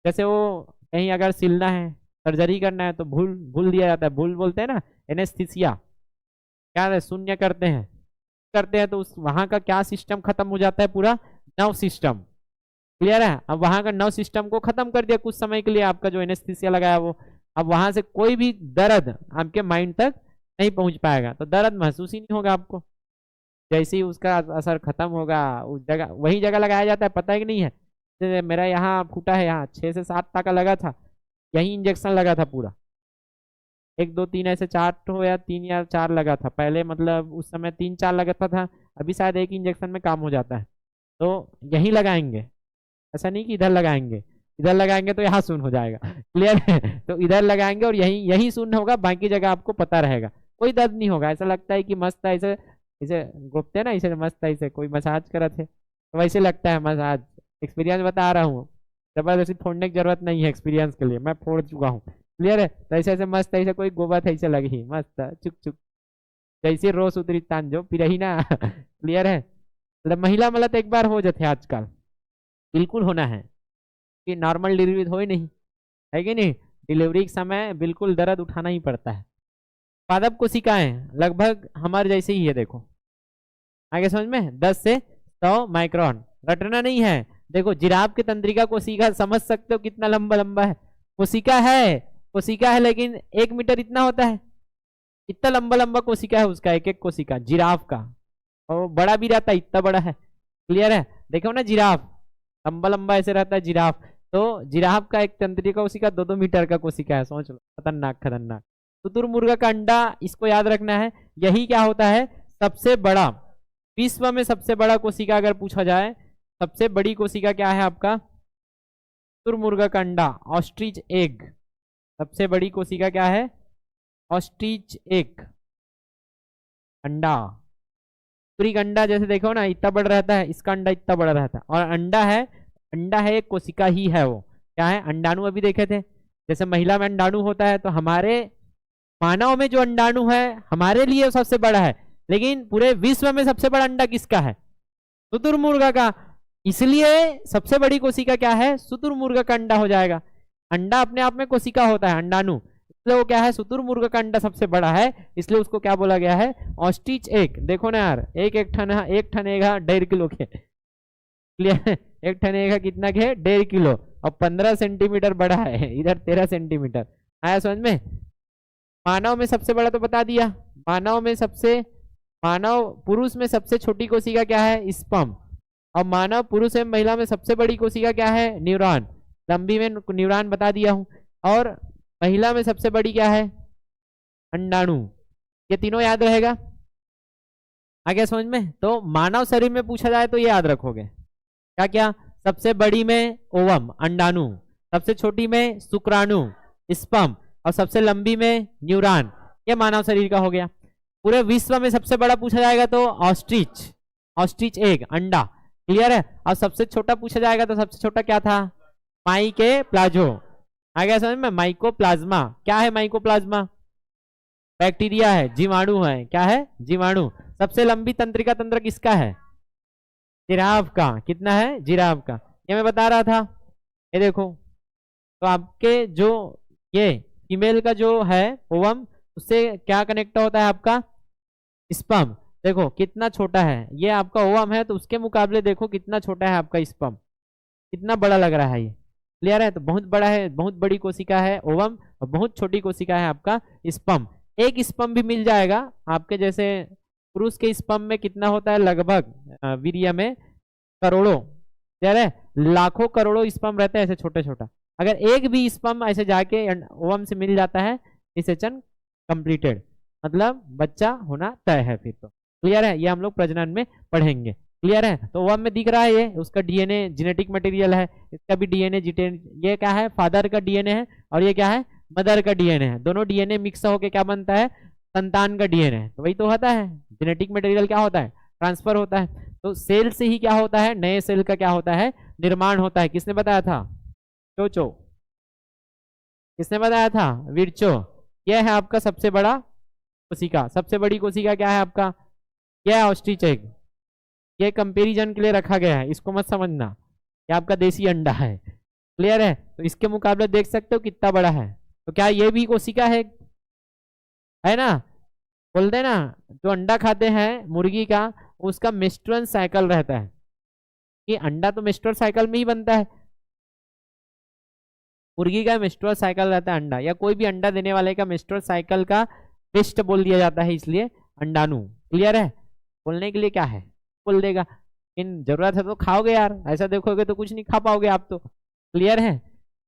जैसे वो कहीं अगर सिलना है, सर्जरी करना है तो भूल भूल दिया जाता है, भूल बोलते हैं ना, एनेस्थीसिया, क्या है, शून्य करते हैं तो उस वहां का क्या सिस्टम खत्म हो जाता है, पूरा नर्व सिस्टम। क्लियर है? अब वहां का नर्व सिस्टम को खत्म कर दिया कुछ समय के लिए, आपका जो एनेस्थीसिया लगाया वो, अब वहां से कोई भी दर्द आपके माइंड तक नहीं पहुंच पाएगा, तो दर्द महसूस ही नहीं होगा आपको। जैसे ही उसका असर खत्म होगा, उस जगह वही जगह लगाया जाता है, पता है कि नहीं है? जैसे मेरा यहाँ फूटा है, यहाँ 6 से 7 टाका लगा था, यही इंजेक्शन लगा था पूरा, 1 2 3 ऐसे 4 हो या 3 या 4 लगा था पहले, मतलब उस समय 3 4 लगता था, अभी शायद एक इंजेक्शन में काम हो जाता है। तो यही लगाएंगे, ऐसा नहीं कि इधर लगाएंगे, इधर लगाएंगे तो यहाँ सुन हो जाएगा। क्लियर है? तो इधर लगाएंगे और यही यही सुन होगा, बाकी जगह आपको पता रहेगा, कोई दर्द नहीं होगा। ऐसा लगता है कि मस्त है, ऐसे इसे गोपते हैं ना, इसे मस्त है, इसे कोई मसाज करा थे तो वैसे लगता है मसाज। एक्सपीरियंस बता रहा हूँ, जबरदस्ती फोड़ने की जरूरत नहीं है एक्सपीरियंस के लिए, मैं फोड़ चुका हूँ। क्लियर है? तो ऐसे ऐसे मस्त, ऐसे कोई गोबत ऐसे लगी मस्त चुक चुक, जैसे रोज उतरी तान जो पिरही ना। क्लियर है? मतलब महिला मतलब एक बार हो जाते आजकल, बिल्कुल होना है कि नॉर्मल डिलीवरी हो ही नहीं, है कि नहीं? डिलीवरी के समय बिल्कुल दर्द उठाना ही पड़ता है। पादप कोशिकाएं लगभग हमारे जैसे ही है, देखो आगे समझ में, 10 से 100 माइक्रोन, रटना नहीं है। देखो जिराफ के तंत्रिका कोशिका समझ सकते हो कितना लंबा लंबा है, कोशिका है लेकिन 1 मीटर इतना होता है, इतना लंबा लंबा कोशिका है उसका, एक एक कोशिका जिराफ का, और बड़ा भी रहता है, इतना बड़ा है। क्लियर है? देखो ना जिराफ लंबा लंबा ऐसे रहता है जिराफ, तो जिराफ का एक तंत्रिका कोशिका 2-2 मीटर का कोशिका है, सोच लो, खतरनाक खतरनाक। शुतुरमुर्ग का अंडा, इसको याद रखना है, यही क्या होता है, सबसे बड़ा, विश्व में सबसे बड़ा कोशिका अगर पूछा जाए, सबसे बड़ी कोशिका क्या है आपका, शुतुरमुर्ग का अंडा, ऑस्ट्रिच एग। सबसे बड़ी कोशिका क्या है, ऑस्ट्रिच एग, अंडा। पूरी अंडा जैसे देखो ना इतना बड़ा रहता है, इसका अंडा इतना बड़ा रहता है, और अंडा है एक कोशिका ही है, वो क्या है, अंडाणु। अभी देखे थे जैसे महिला में अंडाणु होता है, तो हमारे मानव में जो अंडाणु है हमारे लिए सबसे बड़ा है, लेकिन पूरे विश्व में सबसे बड़ा अंडा किसका है, शुतुरमुर्ग का। इसलिए सबसे बड़ी कोशिका क्या है, शुतुरमुर्ग का अंडा हो जाएगा। अंडा अपने आप में कोशिका होता है, अंडाणु, इसलिए वो क्या है, शुतुरमुर्ग का अंडा सबसे बड़ा है, इसलिए उसको क्या बोला गया है, ऑस्ट्रिच एग। देखो ना यार, एक ठन 1.5 किलो के, एक ठन एग कितना के, 1.5 किलो, और 15 सेंटीमीटर बड़ा है, इधर 13 सेंटीमीटर। आया समझ में? मानव में सबसे बड़ा तो बता दिया, मानव पुरुष में सबसे छोटी कोशिका क्या है, स्पर्म, और मानव पुरुष एवं महिला में सबसे बड़ी कोशिका क्या है, न्यूरॉन। लंबी में न्यूरॉन बता दिया हूं, और महिला में सबसे बड़ी क्या है, अंडाणु। ये तीनों याद रहेगा, आगे समझ में? तो मानव शरीर में पूछा जाए तो ये याद रखोगे, क्या क्या, सबसे बड़ी में ओवम, अंडाणु, सबसे छोटी में शुक्राणु, स्पर्म, और सबसे लंबी में न्यूरॉन। ये मानव शरीर का हो गया। पूरे विश्व में सबसे बड़ा पूछा जाएगा तो ऑस्ट्रिच एग, अंडा। क्लियर है? और सबसे छोटा पूछा जाएगा तो सबसे छोटा क्या था, माइके प्लाजो। आ गया समझ में? माइकोप्लाज्मा, क्या है माइकोप्लाज्मा, बैक्टीरिया है, जीवाणु है, क्या है, जीवाणु। सबसे लंबी तंत्रिका तंत्र किसका है, जिराफ का। कितना है, जिराफ का, ये मैं बता रहा था। ये देखो, तो आपके जो ये फीमेल का जो है ओवम, उससे क्या कनेक्ट होता है आपका, स्पर्म। देखो कितना छोटा है, ये आपका ओवम है तो उसके मुकाबले देखो कितना छोटा है आपका स्पर्म, कितना बड़ा लग रहा है ये। क्लियर है? तो बहुत बड़ा है, बहुत बड़ी कोशिका है ओवम, और बहुत छोटी कोशिका है आपका स्पर्म। एक स्पर्म भी मिल जाएगा आपके, जैसे पुरुष के स्पर्म में कितना होता है, लगभग वीर्य में करोड़ों, क्लियर है, लाखों करोड़ों स्पर्म रहते हैं ऐसे छोटे छोटा। अगर एक भी स्पर्म ऐसे जाके ओवम से मिल जाता है, निषेचन कंप्लीटेड, मतलब बच्चा होना तय है फिर तो। क्लियर है? ये हम लोग प्रजनन में पढ़ेंगे। क्लियर है? तो वह में दिख रहा है, ये उसका डीएनए जेनेटिक मटेरियल है, इसका भी डीएनए, ये क्या है, फादर का डीएनए है, और ये क्या है, मदर का डीएनए है। दोनों डीएनए मिक्स होके क्या बनता है, संतान का डीएनए। तो वही तो होता है, जेनेटिक मटेरियल क्या होता है, ट्रांसफर होता है। तो सेल से ही क्या होता है, नए सेल का क्या होता है, निर्माण होता है। किसने बताया था, चोचो, किसने बताया था, विरचो। यह है आपका सबसे बड़ा कोशिका। सबसे बड़ी कोशिका क्या है आपका, यह है ऑस्ट्रिच एग। ये कंपैरिजन के लिए रखा गया है, इसको मत समझना, ये आपका देसी अंडा है। क्लियर है? तो इसके मुकाबले देख सकते हो कितना बड़ा है। तो क्या ये भी कोशिका है ना? बोल देना, जो अंडा खाते हैं मुर्गी का, उसका मेंस्ट्रुअल साइकिल रहता है, कि अंडा तो मेंस्ट्रुअल साइकिल में ही बनता है। मुर्गी का मेंस्ट्रुअल साइकिल रहता है अंडा, या कोई भी अंडा देने वाले का मेंस्ट्रुअल साइकिल का बेस्ट बोल दिया जाता है, इसलिए अंडाणु। क्लियर है? बोलने के लिए क्या है, बोल देगा, इन जरूरत है तो खाओगे यार, ऐसा देखोगे तो कुछ नहीं खा पाओगे आप तो। क्लियर है?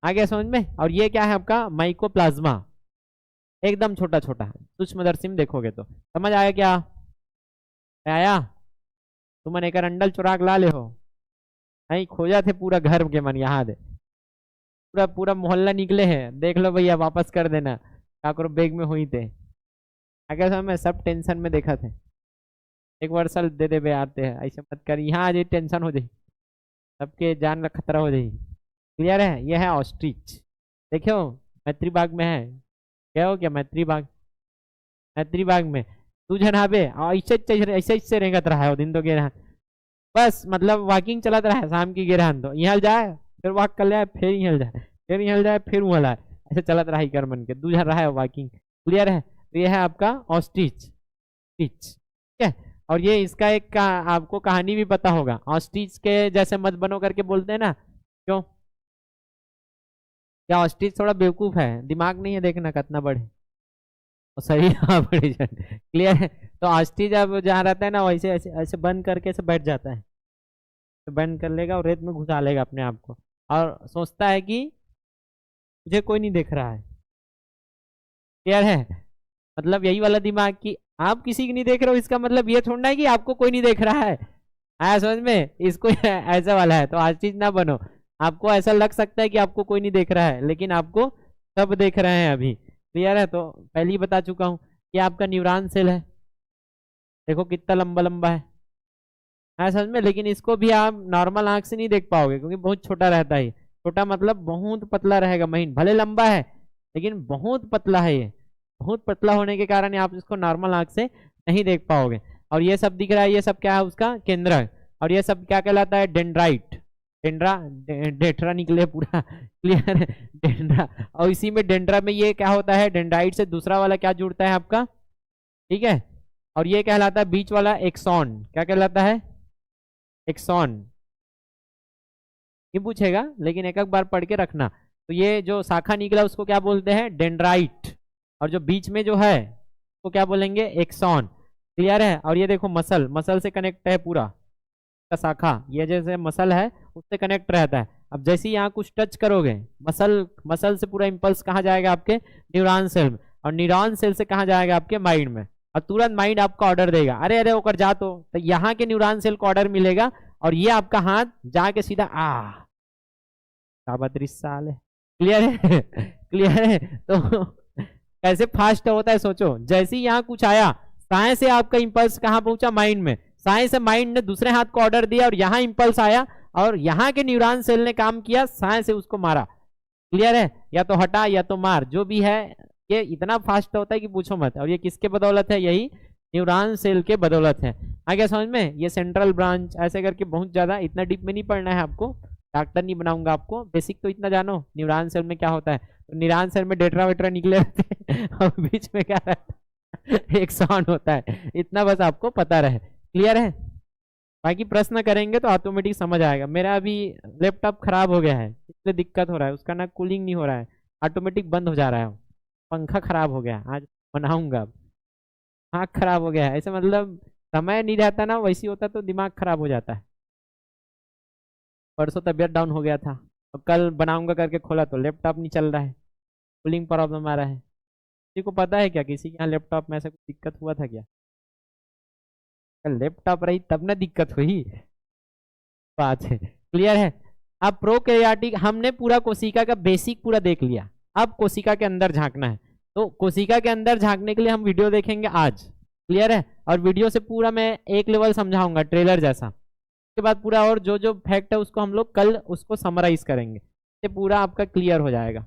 आ गया समझ में? और ये क्या है आपका, माइकोप्लाज्मा, एकदम छोटा छोटा, सूक्ष्मदर्शी में देखोगे तो समझ आया क्या, आया? तुम एक अंडल चुराग ला ले हो, नहीं खोजा थे पूरा घर के मन यहाँ दे, पूरा पूरा मोहल्ला निकले हैं, देख लो भैया वापस कर देना, काकरो बैग में हुई थे। आगे समय में सब टेंशन में देखा थे, एक वर्षल दे दे बे आते हैं, ऐसे मत कर, यहाँ आ जाए टेंशन हो जाए, सबके जान का खतरा हो जाए। क्लियर है? यह है ऑस्ट्रिच। देखो मैत्री बाग में है, क्या हो क्या, मैत्री बाग, मैत्री बाग में तू जनाबे ऐसे ऐसे ऐसे रेंगत रहा है वो दिन तो गिरहन, बस मतलब वॉकिंग चलत रहा है शाम की गिरहन, तो यहाँ जाए फिर वॉक कर ले, फिर यहाँ जाए, फिर यहाँ जाए, फिर वहाँ लाए, ऐसे चलत रहा ही कर मन के दूझ रहा है वॉकिंग। क्लियर है? तो ये है आपका ऑस्ट्रिच, ठीक है? और ये इसका एक आपको कहानी भी पता होगा, ऑस्ट्रिच के जैसे मत बनो करके बोलते हैं ना, क्यों, क्या ऑस्ट्रिच थोड़ा बेवकूफ है, दिमाग नहीं है, देखना कितना बड़े, तो सही हाँ बड़ी जन। क्लियर है? तो ऑस्ट्रिच जब जहाँ रहता है ना, वैसे ऐसे ऐसे बंद करके ऐसे बैठ जाता है, तो बंद कर लेगा और रेत में घुसा लेगा अपने आप को, और सोचता है कि मुझे कोई नहीं देख रहा है। क्लियर है? मतलब यही वाला दिमाग कि आप किसी की नहीं देख रहे हो, इसका मतलब ये थोड़ा है कि आपको कोई नहीं देख रहा है। आया समझ में? इसको ऐसा वाला है, तो आज चीज ना बनो। आपको ऐसा लग सकता है कि आपको कोई नहीं देख रहा है, लेकिन आपको सब देख रहे हैं अभी। क्लियर है? तो पहले ही बता चुका हूँ कि आपका न्यूरॉन सेल है, देखो कितना लंबा लंबा है समझ में? लेकिन इसको भी आप नॉर्मल आंख से नहीं देख पाओगे, क्योंकि बहुत छोटा रहता है। छोटा मतलब बहुत पतला रहेगा, महीन, भले लंबा है लेकिन बहुत पतला है ये। बहुत पतला होने के कारण आप इसको नॉर्मल आंख से नहीं देख पाओगे। और ये सब दिख रहा है, ये सब क्या है, उसका केंद्र है। और ये सब क्या कहलाता है, डेंड्राइट, डेंड्रा, डेंड्रा निकले पूरा। क्लियर है? डेंड्रा। और इसी में डेंड्रा में ये क्या होता है, डेंड्राइट से दूसरा वाला क्या जुड़ता है आपका, ठीक है? और ये कहलाता है बीच वाला एक्सॉन, क्या कहलाता है, एक्सॉन। ये पूछेगा लेकिन एक एक बार पढ़ के रखना। तो ये जो शाखा निकला उसको क्या बोलते हैं, डेंड्राइट, और जो बीच में जो है उसको क्या बोलेंगे, एक्सॉन। क्लियर है? और ये देखो मसल, मसल से कनेक्ट है पूरा का शाखा, ये जैसे मसल है उससे कनेक्ट रहता है। अब जैसे ही यहाँ कुछ टच करोगे, मसल मसल से पूरा इंपल्स कहाँ जाएगा, आपके न्यूरॉन सेल में, और न्यूरॉन सेल से कहाँ जाएगा, आपके माइंड में, और तुरंत माइंड आपका ऑर्डर देगा, अरे अरे होकर जा, तो यहाँ के न्यूरॉन सेल को ऑर्डर मिलेगा, और ये आपका हाथ जाके सीधा का 32 साल है। क्लियर है? क्लियर है? तो कैसे फास्ट होता है सोचो, जैसे ही यहाँ कुछ आया, साए से आपका इंपल्स कहाँ पहुंचा, माइंड में, साए से माइंड ने दूसरे हाथ को ऑर्डर दिया, और यहाँ इंपल्स आया, और यहाँ के न्यूरॉन सेल ने काम किया, साए से उसको मारा। क्लियर है? या तो हटा या तो मार, जो भी है, ये इतना फास्ट होता है कि पूछो मत। और ये किसके बदौलत है, यही न्यूरॉन सेल के बदौलत है। आगे समझ में? ये सेंट्रल ब्रांच ऐसे करके बहुत ज्यादा इतना डीप में नहीं पढ़ना है आपको, डॉक्टर नहीं बनाऊंगा आपको, बेसिक तो इतना जानो न्यूरॉन सेल में क्या होता है। तो न्यूरॉन सेल में डेट्रा वेट्रा निकले रहते हैं और बीच में क्या रहता है, एक्सॉन होता है, इतना बस आपको पता रहे। क्लियर है? बाकी प्रश्न करेंगे तो ऑटोमेटिक समझ आएगा। मेरा अभी लैपटॉप खराब हो गया है, इसलिए दिक्कत हो रहा है, उसका ना कूलिंग नहीं हो रहा है, ऑटोमेटिक बंद हो जा रहा है, पंखा खराब हो गया, आज बनाऊंगा अब। आँख खराब हो गया है, ऐसे मतलब समय नहीं रहता ना, वैसी होता तो दिमाग खराब हो जाता है। परसों तबीयत डाउन हो गया था, और कल बनाऊंगा करके खोला तो लैपटॉप नहीं चल रहा है, कूलिंग प्रॉब्लम आ रहा है। किसी को पता है क्या, किसी के यहाँ लैपटॉप में ऐसा कुछ दिक्कत हुआ था क्या? लैपटॉप रही तब ना दिक्कत हुई, बात है। क्लियर है। अब प्रोकैरियोटिक हमने पूरा कोशिका का बेसिक पूरा देख लिया, अब कोशिका के अंदर झांकना है। तो कोशिका के अंदर झांकने के लिए हम वीडियो देखेंगे आज। क्लियर है। और वीडियो से पूरा मैं एक लेवल समझाऊंगा ट्रेलर जैसा। उसके बाद पूरा और जो जो फैक्ट है उसको हम लोग कल उसको समराइज करेंगे, ये पूरा आपका क्लियर हो जाएगा।